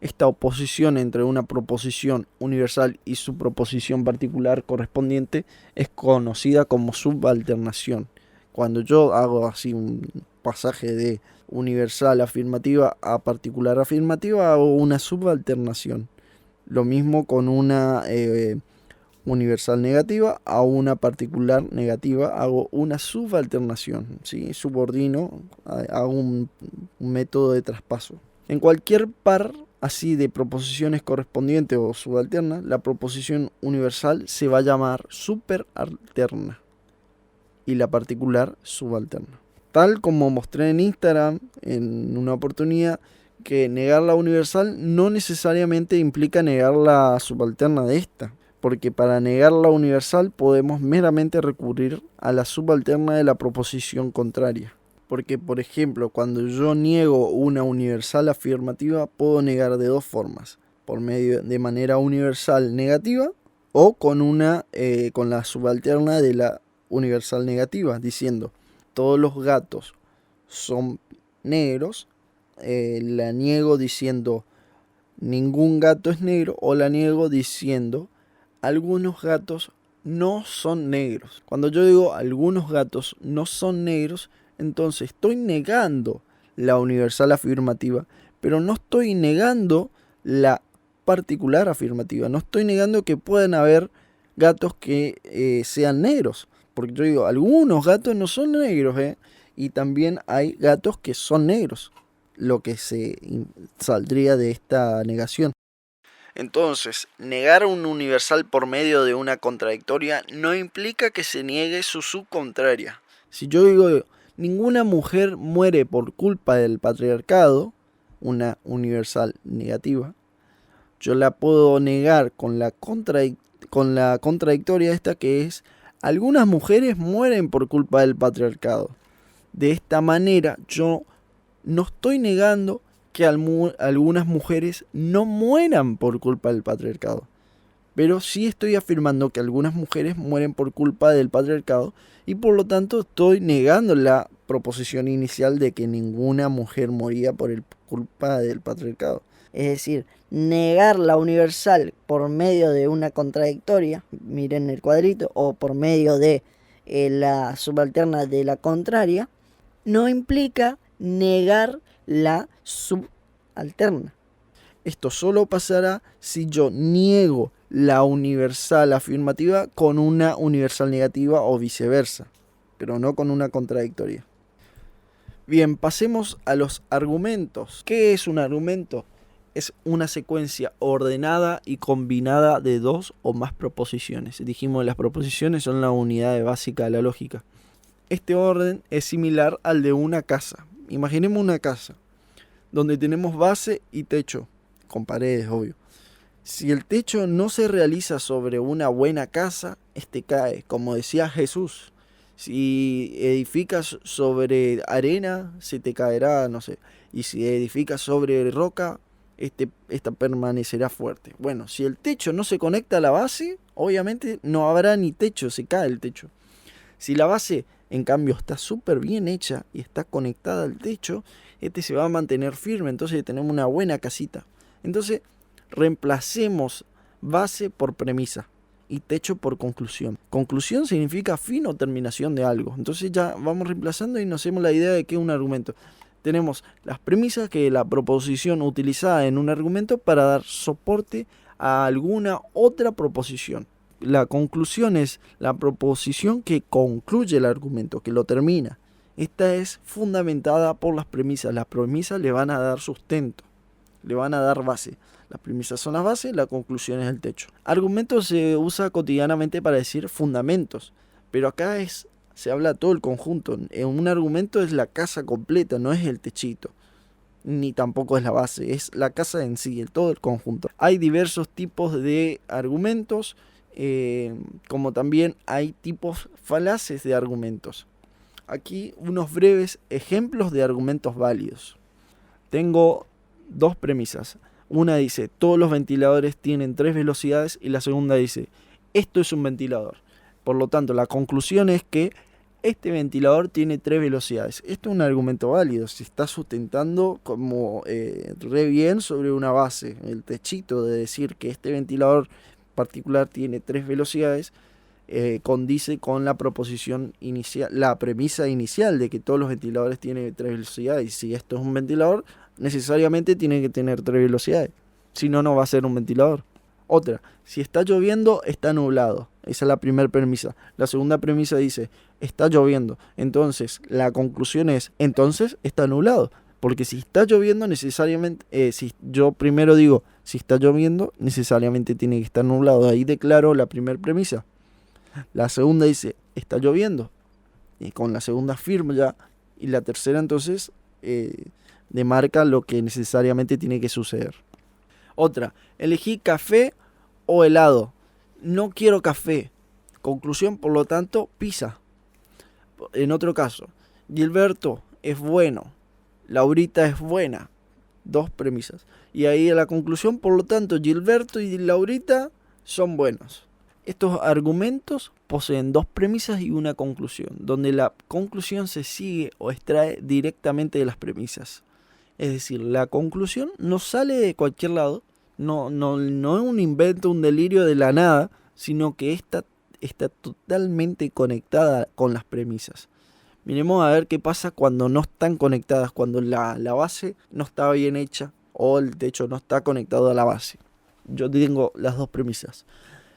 Esta oposición entre una proposición universal y su proposición particular correspondiente es conocida como subalternación. Cuando yo hago así un pasaje de universal afirmativa a particular afirmativa, hago una subalternación. Lo mismo con una universal negativa a una particular negativa, hago una subalternación, ¿sí? Subordino, hago un método de traspaso. En cualquier par así de proposiciones correspondientes o subalternas, la proposición universal se va a llamar superalterna y la particular subalterna. Tal como mostré en Instagram en una oportunidad, que negar la universal no necesariamente implica negar la subalterna de esta, porque para negar la universal podemos meramente recurrir a la subalterna de la proposición contraria. Porque, por ejemplo, cuando yo niego una universal afirmativa, puedo negar de dos formas: de manera universal negativa o con la subalterna de la universal negativa, diciendo todos los gatos son negros. La niego diciendo ningún gato es negro, o la niego diciendo algunos gatos no son negros. Cuando yo digo algunos gatos no son negros, entonces estoy negando la universal afirmativa, pero no estoy negando la particular afirmativa. No estoy negando que puedan haber gatos que sean negros, porque yo digo algunos gatos no son negros, y también hay gatos que son negros, lo que saldría de esta negación. Entonces, negar un universal por medio de una contradictoria no implica que se niegue su subcontraria. Si yo digo ninguna mujer muere por culpa del patriarcado, una universal negativa, yo la puedo negar con la contradictoria esta, que es algunas mujeres mueren por culpa del patriarcado. De esta manera yo no estoy negando que algunas mujeres no mueran por culpa del patriarcado, pero sí estoy afirmando que algunas mujeres mueren por culpa del patriarcado, y por lo tanto estoy negando la proposición inicial de que ninguna mujer moría por culpa del patriarcado. Es decir, negar la universal por medio de una contradictoria, miren el cuadrito, o por medio de la subalterna de la contraria, no implica negar la subalterna. Esto solo pasará si yo niego la universal afirmativa con una universal negativa o viceversa, pero no con una contradictoria. Bien, pasemos a los argumentos. ¿Qué es un argumento? Es una secuencia ordenada y combinada de dos o más proposiciones. Dijimos que las proposiciones son la unidad básica de la lógica. Este orden es similar al de una casa. Imaginemos una casa donde tenemos base y techo, con paredes, obvio. Si el techo no se realiza sobre una buena casa, este cae, como decía Jesús. Si edificas sobre arena, se te caerá, no sé. Y si edificas sobre roca, esta permanecerá fuerte. Bueno, si el techo no se conecta a la base, obviamente no habrá ni techo, se cae el techo. Si la base, en cambio, está súper bien hecha y está conectada al techo, se va a mantener firme, entonces tenemos una buena casita. Entonces, reemplacemos base por premisa y techo por conclusión. Conclusión significa fin o terminación de algo. Entonces ya vamos reemplazando y nos hacemos la idea de que es un argumento. Tenemos las premisas, que es la proposición utilizada en un argumento para dar soporte a alguna otra proposición. La conclusión es la proposición que concluye el argumento, que lo termina. Esta es fundamentada por las premisas. Las premisas le van a dar sustento, le van a dar base. Las premisas son las bases, la conclusión es el techo. Argumento se usa cotidianamente para decir fundamentos, pero acá se habla todo el conjunto. Un argumento es la casa completa, no es el techito, ni tampoco es la base, es la casa en sí, todo el conjunto. Hay diversos tipos de argumentos, como también hay tipos falaces de argumentos. Aquí unos breves ejemplos de argumentos válidos. Tengo dos premisas. Una dice, todos los ventiladores tienen 3 velocidades, y la segunda dice, esto es un ventilador. Por lo tanto, la conclusión es que este ventilador tiene 3 velocidades. Esto es un argumento válido, se está sustentando como re bien sobre una base. El techito de decir que este ventilador particular tiene 3 velocidades condice con la proposición inicial, la premisa inicial de que todos los ventiladores tienen 3 velocidades. Y si esto es un ventilador, necesariamente tiene que tener 3 velocidades. Si no, no va a ser un ventilador. Otra, si está lloviendo, está nublado. Esa es la primera premisa. La segunda premisa dice, está lloviendo. Entonces, la conclusión es, entonces está nublado. Porque si está lloviendo, necesariamente, si yo primero digo, si está lloviendo, necesariamente tiene que estar nublado. Ahí declaro la primera premisa. La segunda dice, está lloviendo. Y con la segunda afirmo ya. Y la tercera, entonces, demarca lo que necesariamente tiene que suceder. Otra, elegí café o helado. No quiero café. Conclusión, por lo tanto, pizza. En otro caso, Gilberto es bueno. Laurita es buena. Dos premisas. Y ahí la conclusión, por lo tanto, Gilberto y Laurita son buenos. Estos argumentos poseen dos premisas y una conclusión, donde la conclusión se sigue o extrae directamente de las premisas. Es decir, la conclusión no sale de cualquier lado, no es un invento, un delirio de la nada, sino que está totalmente conectada con las premisas. Miremos a ver qué pasa cuando no están conectadas, cuando la base no está bien hecha o el techo no está conectado a la base. Yo tengo las dos premisas.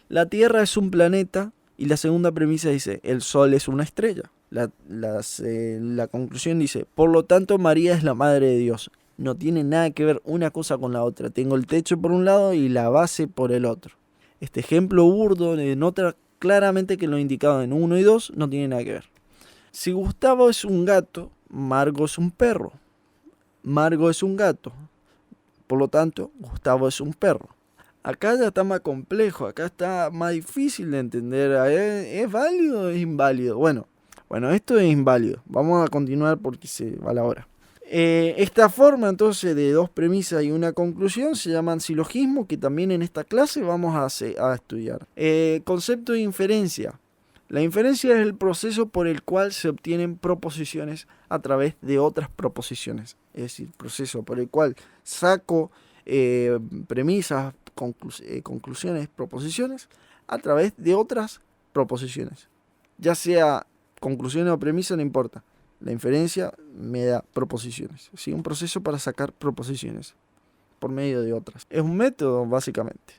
La Tierra es un planeta y la segunda premisa dice, el Sol es una estrella. La conclusión dice, por lo tanto María es la Madre de Dios. No tiene nada que ver una cosa con la otra. Tengo el techo por un lado y la base por el otro. Este ejemplo burdo denota claramente que lo indicado en 1 y 2 no tiene nada que ver. Si Gustavo es un gato, Margo es un perro. Margo es un gato. Por lo tanto, Gustavo es un perro. Acá ya está más complejo, acá está más difícil de entender. ¿Es válido o es inválido? Bueno, esto es inválido. Vamos a continuar porque se va la hora. Esta forma entonces de dos premisas y una conclusión se llaman silogismos, que también en esta clase vamos a estudiar. Concepto de inferencia. La inferencia es el proceso por el cual se obtienen proposiciones a través de otras proposiciones. Es decir, proceso por el cual saco premisas, conclusiones, proposiciones a través de otras proposiciones. Ya sea conclusiones o premisas, no importa. La inferencia me da proposiciones. ¿Sí? Un proceso para sacar proposiciones por medio de otras. Es un método, básicamente.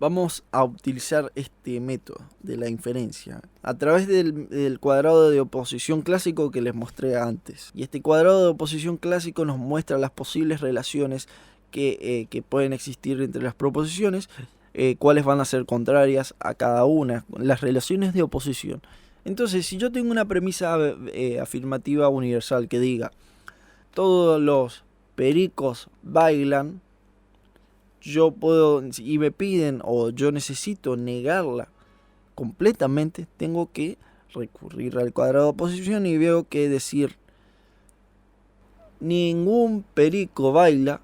Vamos a utilizar este método de la inferencia a través del cuadrado de oposición clásico que les mostré antes. Y este cuadrado de oposición clásico nos muestra las posibles relaciones que pueden existir entre las proposiciones, cuáles van a ser contrarias a cada una, las relaciones de oposición. Entonces, si yo tengo una premisa afirmativa universal que diga todos los pericos bailan, yo puedo, y me piden o yo necesito negarla completamente, tengo que recurrir al cuadrado de oposición y veo que decir ningún perico baila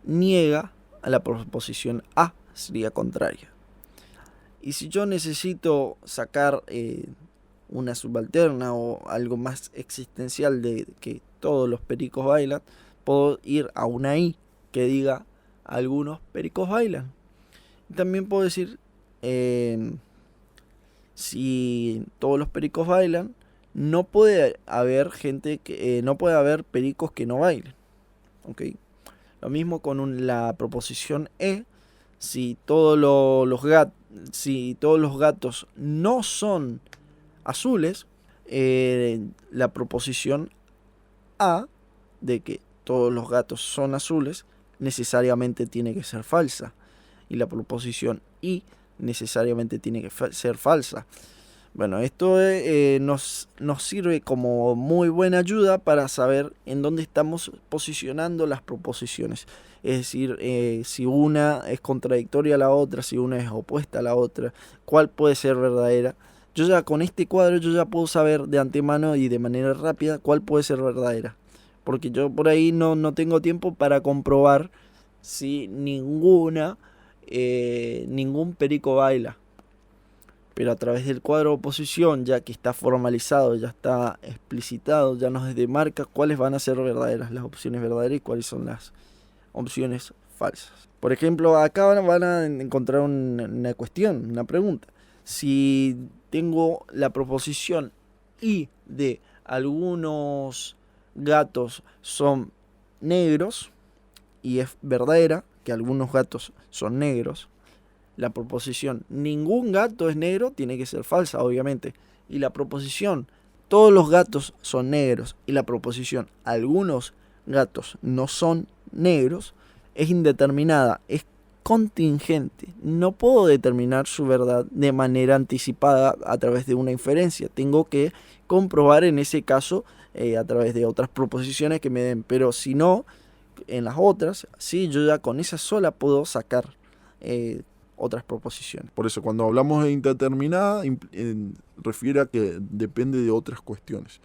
niega a la proposición A, sería contraria. Y si yo necesito sacar una subalterna o algo más existencial de que todos los pericos bailan, puedo ir a una I que diga algunos pericos bailan. También puedo decir si todos los pericos bailan, no puede haber no puede haber pericos que no bailen. ¿Okay? Lo mismo con la proposición E. Si todos los gatos no son azules, la proposición A de que todos los gatos son azules necesariamente tiene que ser falsa, y la proposición I necesariamente tiene que ser falsa. Bueno, esto nos sirve como muy buena ayuda para saber en dónde estamos posicionando las proposiciones. Es decir, si una es contradictoria a la otra, si una es opuesta a la otra, cuál puede ser verdadera. Yo ya con este cuadro yo ya puedo saber de antemano y de manera rápida cuál puede ser verdadera. Porque yo por ahí no tengo tiempo para comprobar si ningún perico baila. Pero a través del cuadro de oposición, ya que está formalizado, ya está explicitado, ya nos demarca cuáles van a ser verdaderas, las opciones verdaderas y cuáles son las opciones falsas. Por ejemplo, acá van a encontrar una cuestión, una pregunta. Si tengo la proposición I de algunos gatos son negros y es verdadera que algunos gatos son negros, la proposición ningún gato es negro tiene que ser falsa, obviamente. Y la proposición todos los gatos son negros y la proposición algunos gatos no son negros es indeterminada, es contingente. No puedo determinar su verdad de manera anticipada a través de una inferencia. Tengo que comprobar en ese caso a través de otras proposiciones que me den. Pero si no, en las otras, sí, yo ya con esa sola puedo sacar otras proposiciones. Por eso cuando hablamos de indeterminada refiere a que depende de otras cuestiones.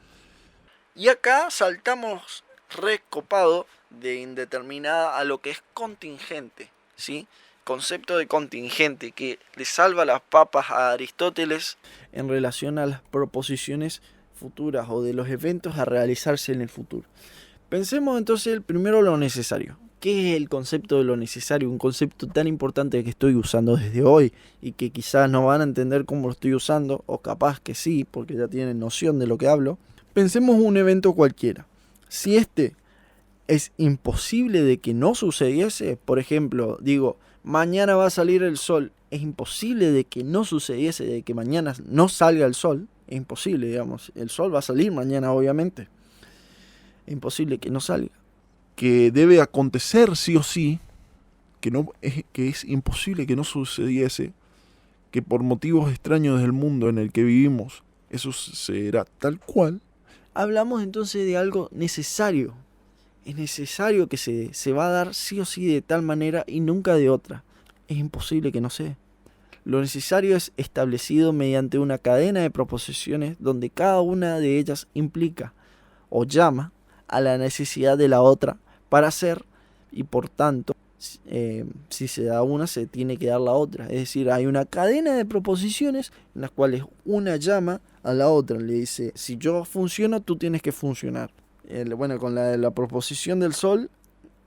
Y acá saltamos recopado de indeterminada a lo que es contingente, ¿sí? Concepto de contingente que le salva las papas a Aristóteles en relación a las proposiciones futuras o de los eventos a realizarse en el futuro. Pensemos entonces primero lo necesario. ¿Qué es el concepto de lo necesario? Un concepto tan importante que estoy usando desde hoy y que quizás no van a entender cómo lo estoy usando, o capaz que sí, porque ya tienen noción de lo que hablo. Pensemos un evento cualquiera. Si este es imposible de que no sucediese, por ejemplo, digo, mañana va a salir el sol, es imposible de que no sucediese, de que mañana no salga el sol, es imposible, digamos, el sol va a salir mañana, obviamente, es imposible que no salga. Que debe acontecer sí o sí, que es imposible que no sucediese, que por motivos extraños del mundo en el que vivimos, eso será tal cual. Hablamos entonces de algo necesario. Es necesario que se va a dar sí o sí de tal manera y nunca de otra. Es imposible que no sea. Lo necesario es establecido mediante una cadena de proposiciones donde cada una de ellas implica o llama a la necesidad de la otra para ser, y por tanto, si se da una, se tiene que dar la otra. Es decir, hay una cadena de proposiciones en las cuales una llama a la otra, le dice, si yo funciono, tú tienes que funcionar. Bueno, con la proposición del sol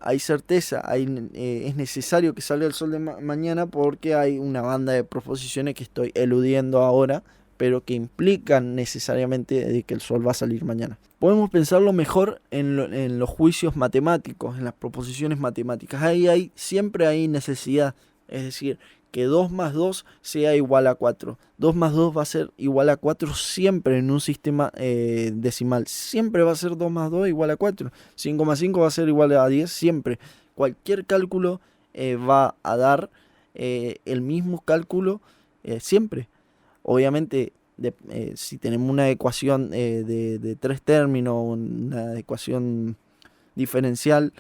hay certeza, es necesario que salga el sol de mañana porque hay una banda de proposiciones que estoy eludiendo ahora, pero que implican necesariamente de que el sol va a salir mañana. Podemos pensarlo mejor en los juicios matemáticos, en las proposiciones matemáticas. Siempre hay necesidad, es decir, que 2 más 2 sea igual a 4. 2 más 2 va a ser igual a 4 siempre en un sistema decimal. Siempre va a ser 2 más 2 igual a 4. 5 más 5 va a ser igual a 10 siempre. Cualquier cálculo va a dar el mismo cálculo siempre. Obviamente, si tenemos una ecuación de 3 términos, una ecuación diferencial,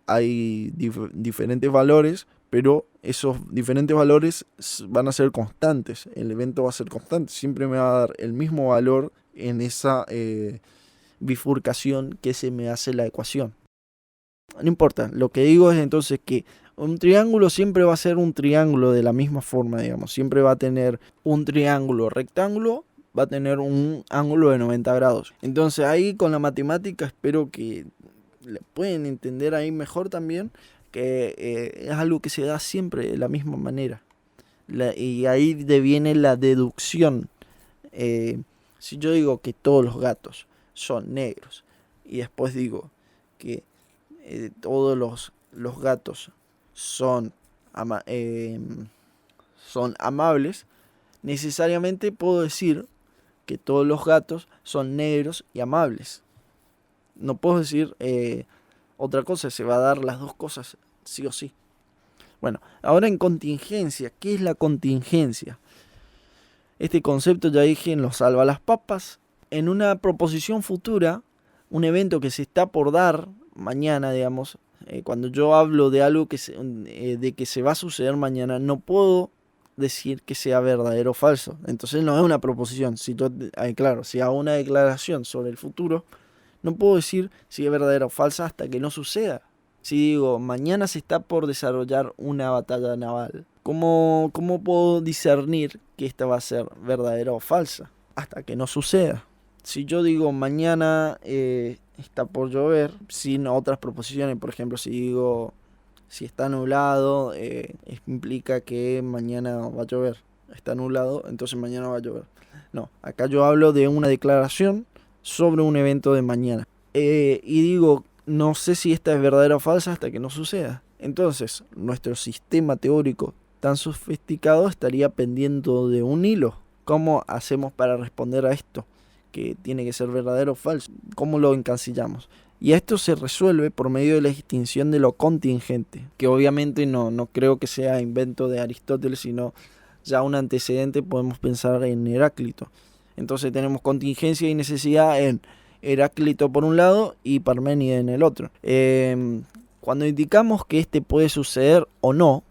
hay diferentes valores, pero esos diferentes valores van a ser constantes. El evento va a ser constante. Siempre me va a dar el mismo valor en esa bifurcación que se me hace la ecuación. No importa. Lo que digo es entonces que un triángulo siempre va a ser un triángulo de la misma forma, digamos. Siempre va a tener un triángulo rectángulo, va a tener un ángulo de 90 grados. Entonces ahí con la matemática espero que le pueden entender ahí mejor también, que es algo que se da siempre de la misma manera. Y ahí deviene la deducción. Si yo digo que todos los gatos son negros y después digo que todos los gatos son amables, necesariamente puedo decir que todos los gatos son negros y amables. No puedo decir otra cosa, se va a dar las dos cosas, sí o sí. Bueno, ahora en contingencia, ¿qué es la contingencia? Este concepto ya dije en los salvalaspapas. En una proposición futura, un evento que se está por dar mañana, digamos, cuando yo hablo de algo de que se va a suceder mañana, no puedo decir que sea verdadero o falso. Entonces no es una proposición. Si hago una declaración sobre el futuro, no puedo decir si es verdadera o falsa hasta que no suceda. Si digo, mañana se está por desarrollar una batalla naval, ¿cómo puedo discernir que esta va a ser verdadera o falsa? Hasta que no suceda. Si yo digo, mañana está por llover, sin otras proposiciones, por ejemplo, si digo, si está nublado, implica que mañana va a llover. Está nublado, entonces mañana va a llover. No, acá yo hablo de una declaración sobre un evento de mañana. Y digo, no sé si esta es verdadera o falsa hasta que no suceda. Entonces, nuestro sistema teórico tan sofisticado estaría pendiendo de un hilo. ¿Cómo hacemos para responder a esto? Que tiene que ser verdadero o falso. ¿Cómo lo encasillamos? Y esto se resuelve por medio de la distinción de lo contingente, que obviamente no creo que sea invento de Aristóteles, sino ya un antecedente. Podemos pensar en Heráclito. Entonces tenemos contingencia y necesidad en Heráclito por un lado y Parménides en el otro. Cuando indicamos que este puede suceder o no,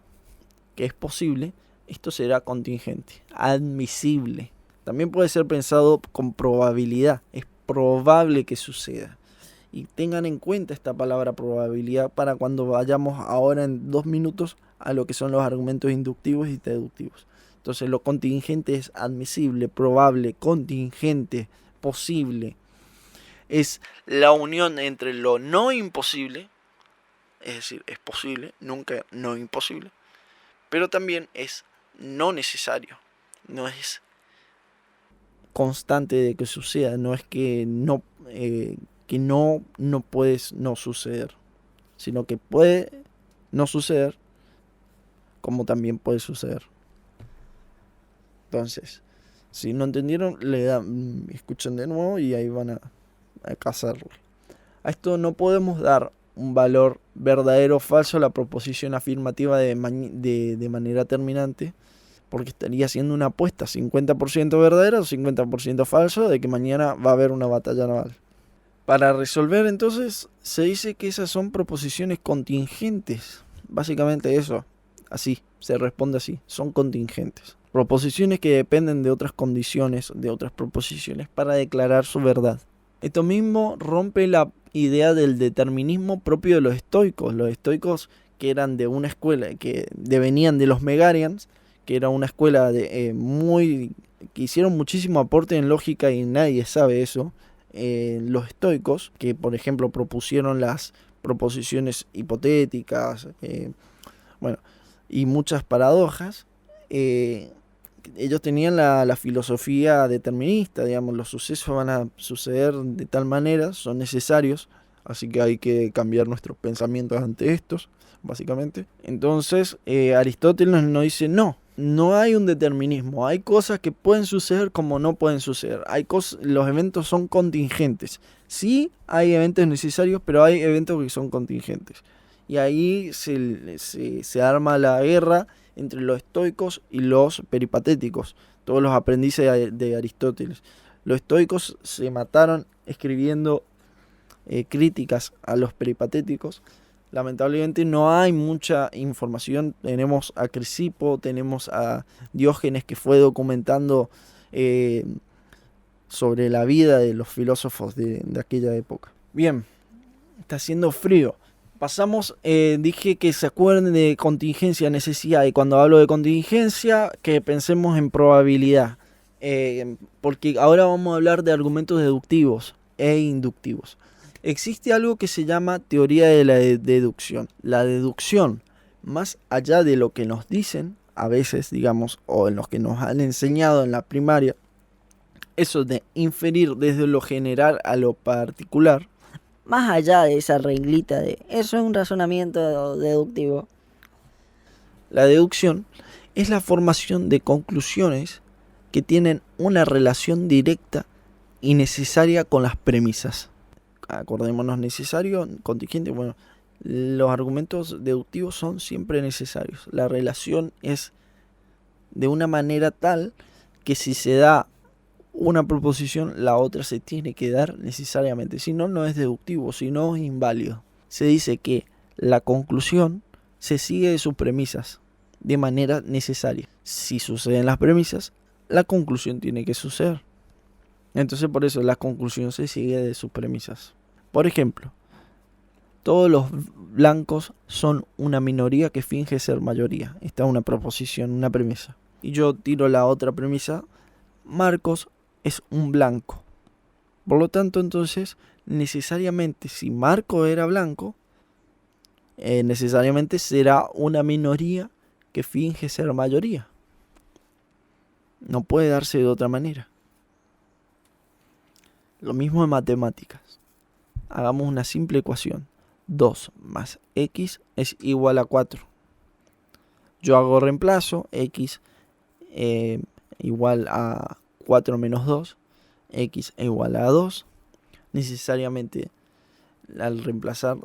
que es posible, esto será contingente, admisible. También puede ser pensado con probabilidad, es probable que suceda. Y tengan en cuenta esta palabra probabilidad para cuando vayamos ahora en 2 minutos a lo que son los argumentos inductivos y deductivos. Entonces lo contingente es admisible, probable, contingente, posible. Es la unión entre lo no imposible, es decir, es posible, nunca no imposible, pero también es no necesario, no es constante de que suceda, no es que no puede no suceder, sino que puede no suceder como también puede suceder. Entonces, si no entendieron, escuchen de nuevo y ahí van a cazarlo. A esto no podemos dar un valor verdadero o falso a la proposición afirmativa de manera terminante, porque estaría haciendo una apuesta 50% verdadera o 50% falso de que mañana va a haber una batalla naval. Para resolver entonces se dice que esas son proposiciones contingentes. Básicamente eso, así, se responde así, son contingentes. Proposiciones que dependen de otras condiciones, de otras proposiciones para declarar su verdad. Esto mismo rompe la idea del determinismo propio de los estoicos. Los estoicos, que eran de una escuela, que venían de los Megarians, que era una escuela que hicieron muchísimo aporte en lógica y nadie sabe eso. Los estoicos, que por ejemplo propusieron las proposiciones hipotéticas, y muchas paradojas, ellos tenían la filosofía determinista, digamos, los sucesos van a suceder de tal manera, son necesarios Así que hay que cambiar nuestros pensamientos ante estos, básicamente. Entonces, Aristóteles nos dice, no hay un determinismo. Hay cosas que pueden suceder como no pueden suceder. Los eventos son contingentes. Sí, hay eventos necesarios, pero hay eventos que son contingentes. Y ahí se arma la guerra entre los estoicos y los peripatéticos, todos los aprendices de Aristóteles. Los estoicos se mataron escribiendo críticas a los peripatéticos. Lamentablemente no hay mucha información. Tenemos a Crisipo, tenemos a Diógenes, que fue documentando sobre la vida de los filósofos de aquella época. Bien, está haciendo frío. Pasamos, dije que se acuerden de contingencia, necesidad, y cuando hablo de contingencia, que pensemos en probabilidad, porque ahora vamos a hablar de argumentos deductivos e inductivos. Existe algo que se llama teoría de la deducción. La deducción, más allá de lo que nos dicen, a veces, digamos, o en lo que nos han enseñado en la primaria, eso de inferir desde lo general a lo particular, más allá de esa reglita de eso es un razonamiento deductivo. La deducción es la formación de conclusiones que tienen una relación directa y necesaria con las premisas. Acordémonos, necesario, contingente. Bueno, los argumentos deductivos son siempre necesarios. La relación es de una manera tal que si se da una proposición, la otra se tiene que dar necesariamente. Si no, no es deductivo, si no es inválido. Se dice que la conclusión se sigue de sus premisas de manera necesaria. Si suceden las premisas, la conclusión tiene que suceder. Entonces por eso la conclusión se sigue de sus premisas. Por ejemplo, todos los blancos son una minoría que finge ser mayoría. Esta es una proposición, una premisa. Y yo tiro la otra premisa. Marcos es un blanco. Por lo tanto, entonces, necesariamente, si Marco era blanco, necesariamente será una minoría que finge ser mayoría. No puede darse de otra manera. Lo mismo en matemáticas. Hagamos una simple ecuación. 2 más x es igual a 4. Yo hago reemplazo, x igual a 4 menos 2, x es igual a 2. Necesariamente al reemplazar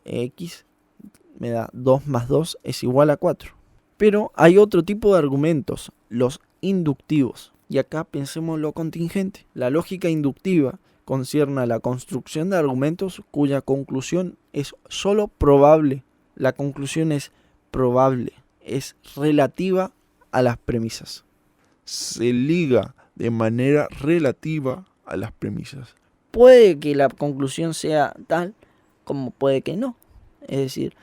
x me da 2 más 2 es igual a 4. Pero hay otro tipo de argumentos, los inductivos. Y acá pensemos en lo contingente. La lógica inductiva concierne a la construcción de argumentos cuya conclusión es solo probable. La conclusión es probable, es relativa a las premisas. Se liga de manera relativa a las premisas. Puede que la conclusión sea tal como puede que no. Es decir,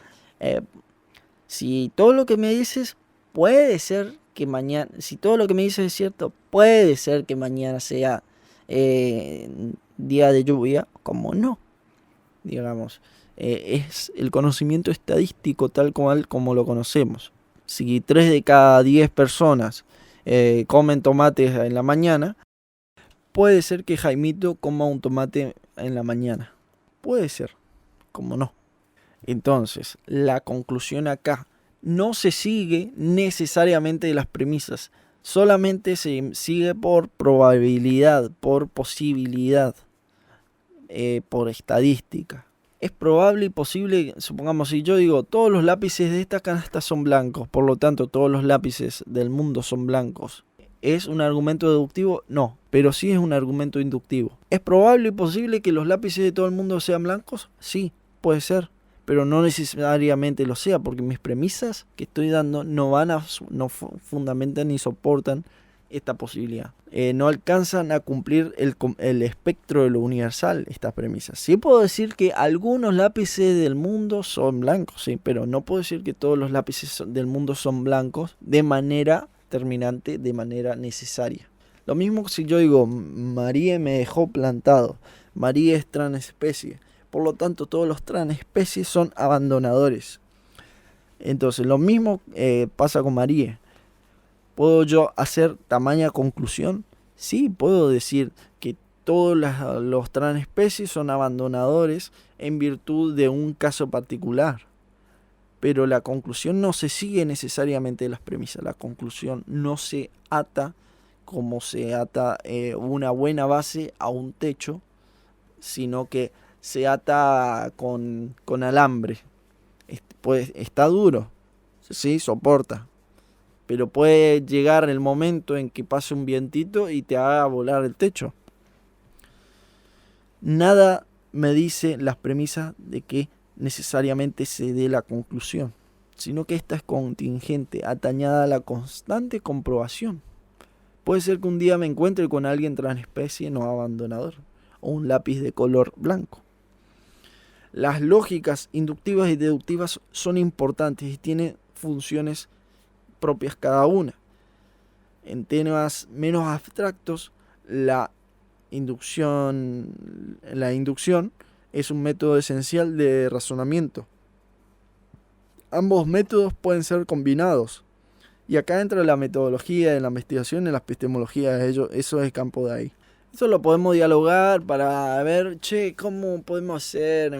si todo lo que me dices puede ser que mañana, si todo lo que me dices es cierto, puede ser que mañana sea día de lluvia, como no, digamos. Es el conocimiento estadístico tal cual como lo conocemos. Si 3 de cada 10 personas comen tomates en la mañana, puede ser que Jaimito coma un tomate en la mañana. Puede ser, como no. Entonces, la conclusión acá no se sigue necesariamente de las premisas, solamente se sigue por probabilidad, por posibilidad, por estadística. Es probable y posible, supongamos, si yo digo todos los lápices de esta canasta son blancos, por lo tanto todos los lápices del mundo son blancos. ¿Es un argumento deductivo? No, pero sí es un argumento inductivo. ¿Es probable y posible que los lápices de todo el mundo sean blancos? Sí, puede ser, pero no necesariamente lo sea, porque mis premisas que estoy dando no fundamentan ni soportan esta posibilidad. No alcanzan a cumplir el espectro de lo universal, estas premisas. Sí puedo decir que algunos lápices del mundo son blancos, sí, pero no puedo decir que todos los lápices del mundo son blancos de manera terminante, de manera necesaria. Lo mismo si yo digo, María me dejó plantado, María es transespecie, por lo tanto todos los transespecies son abandonadores. Entonces lo mismo pasa con María. ¿Puedo yo hacer tamaña conclusión? Sí, puedo decir que todos los transespecies son abandonadores en virtud de un caso particular. Pero la conclusión no se sigue necesariamente de las premisas. La conclusión no se ata como se ata una buena base a un techo, sino que se ata con alambre. Pues está duro, sí, soporta. Pero puede llegar el momento en que pase un vientito y te haga volar el techo. Nada me dice las premisas de que necesariamente se dé la conclusión, sino que esta es contingente, atañada a la constante comprobación. Puede ser que un día me encuentre con alguien transespecie no abandonador, o un lápiz de color blanco. Las lógicas inductivas y deductivas son importantes y tienen funciones propias cada una. En temas menos abstractos, la inducción es un método esencial de razonamiento. Ambos métodos pueden ser combinados. Y acá entra la metodología de la investigación y la epistemología, eso es el campo de ahí. Eso lo podemos dialogar para ver, ¿cómo podemos hacer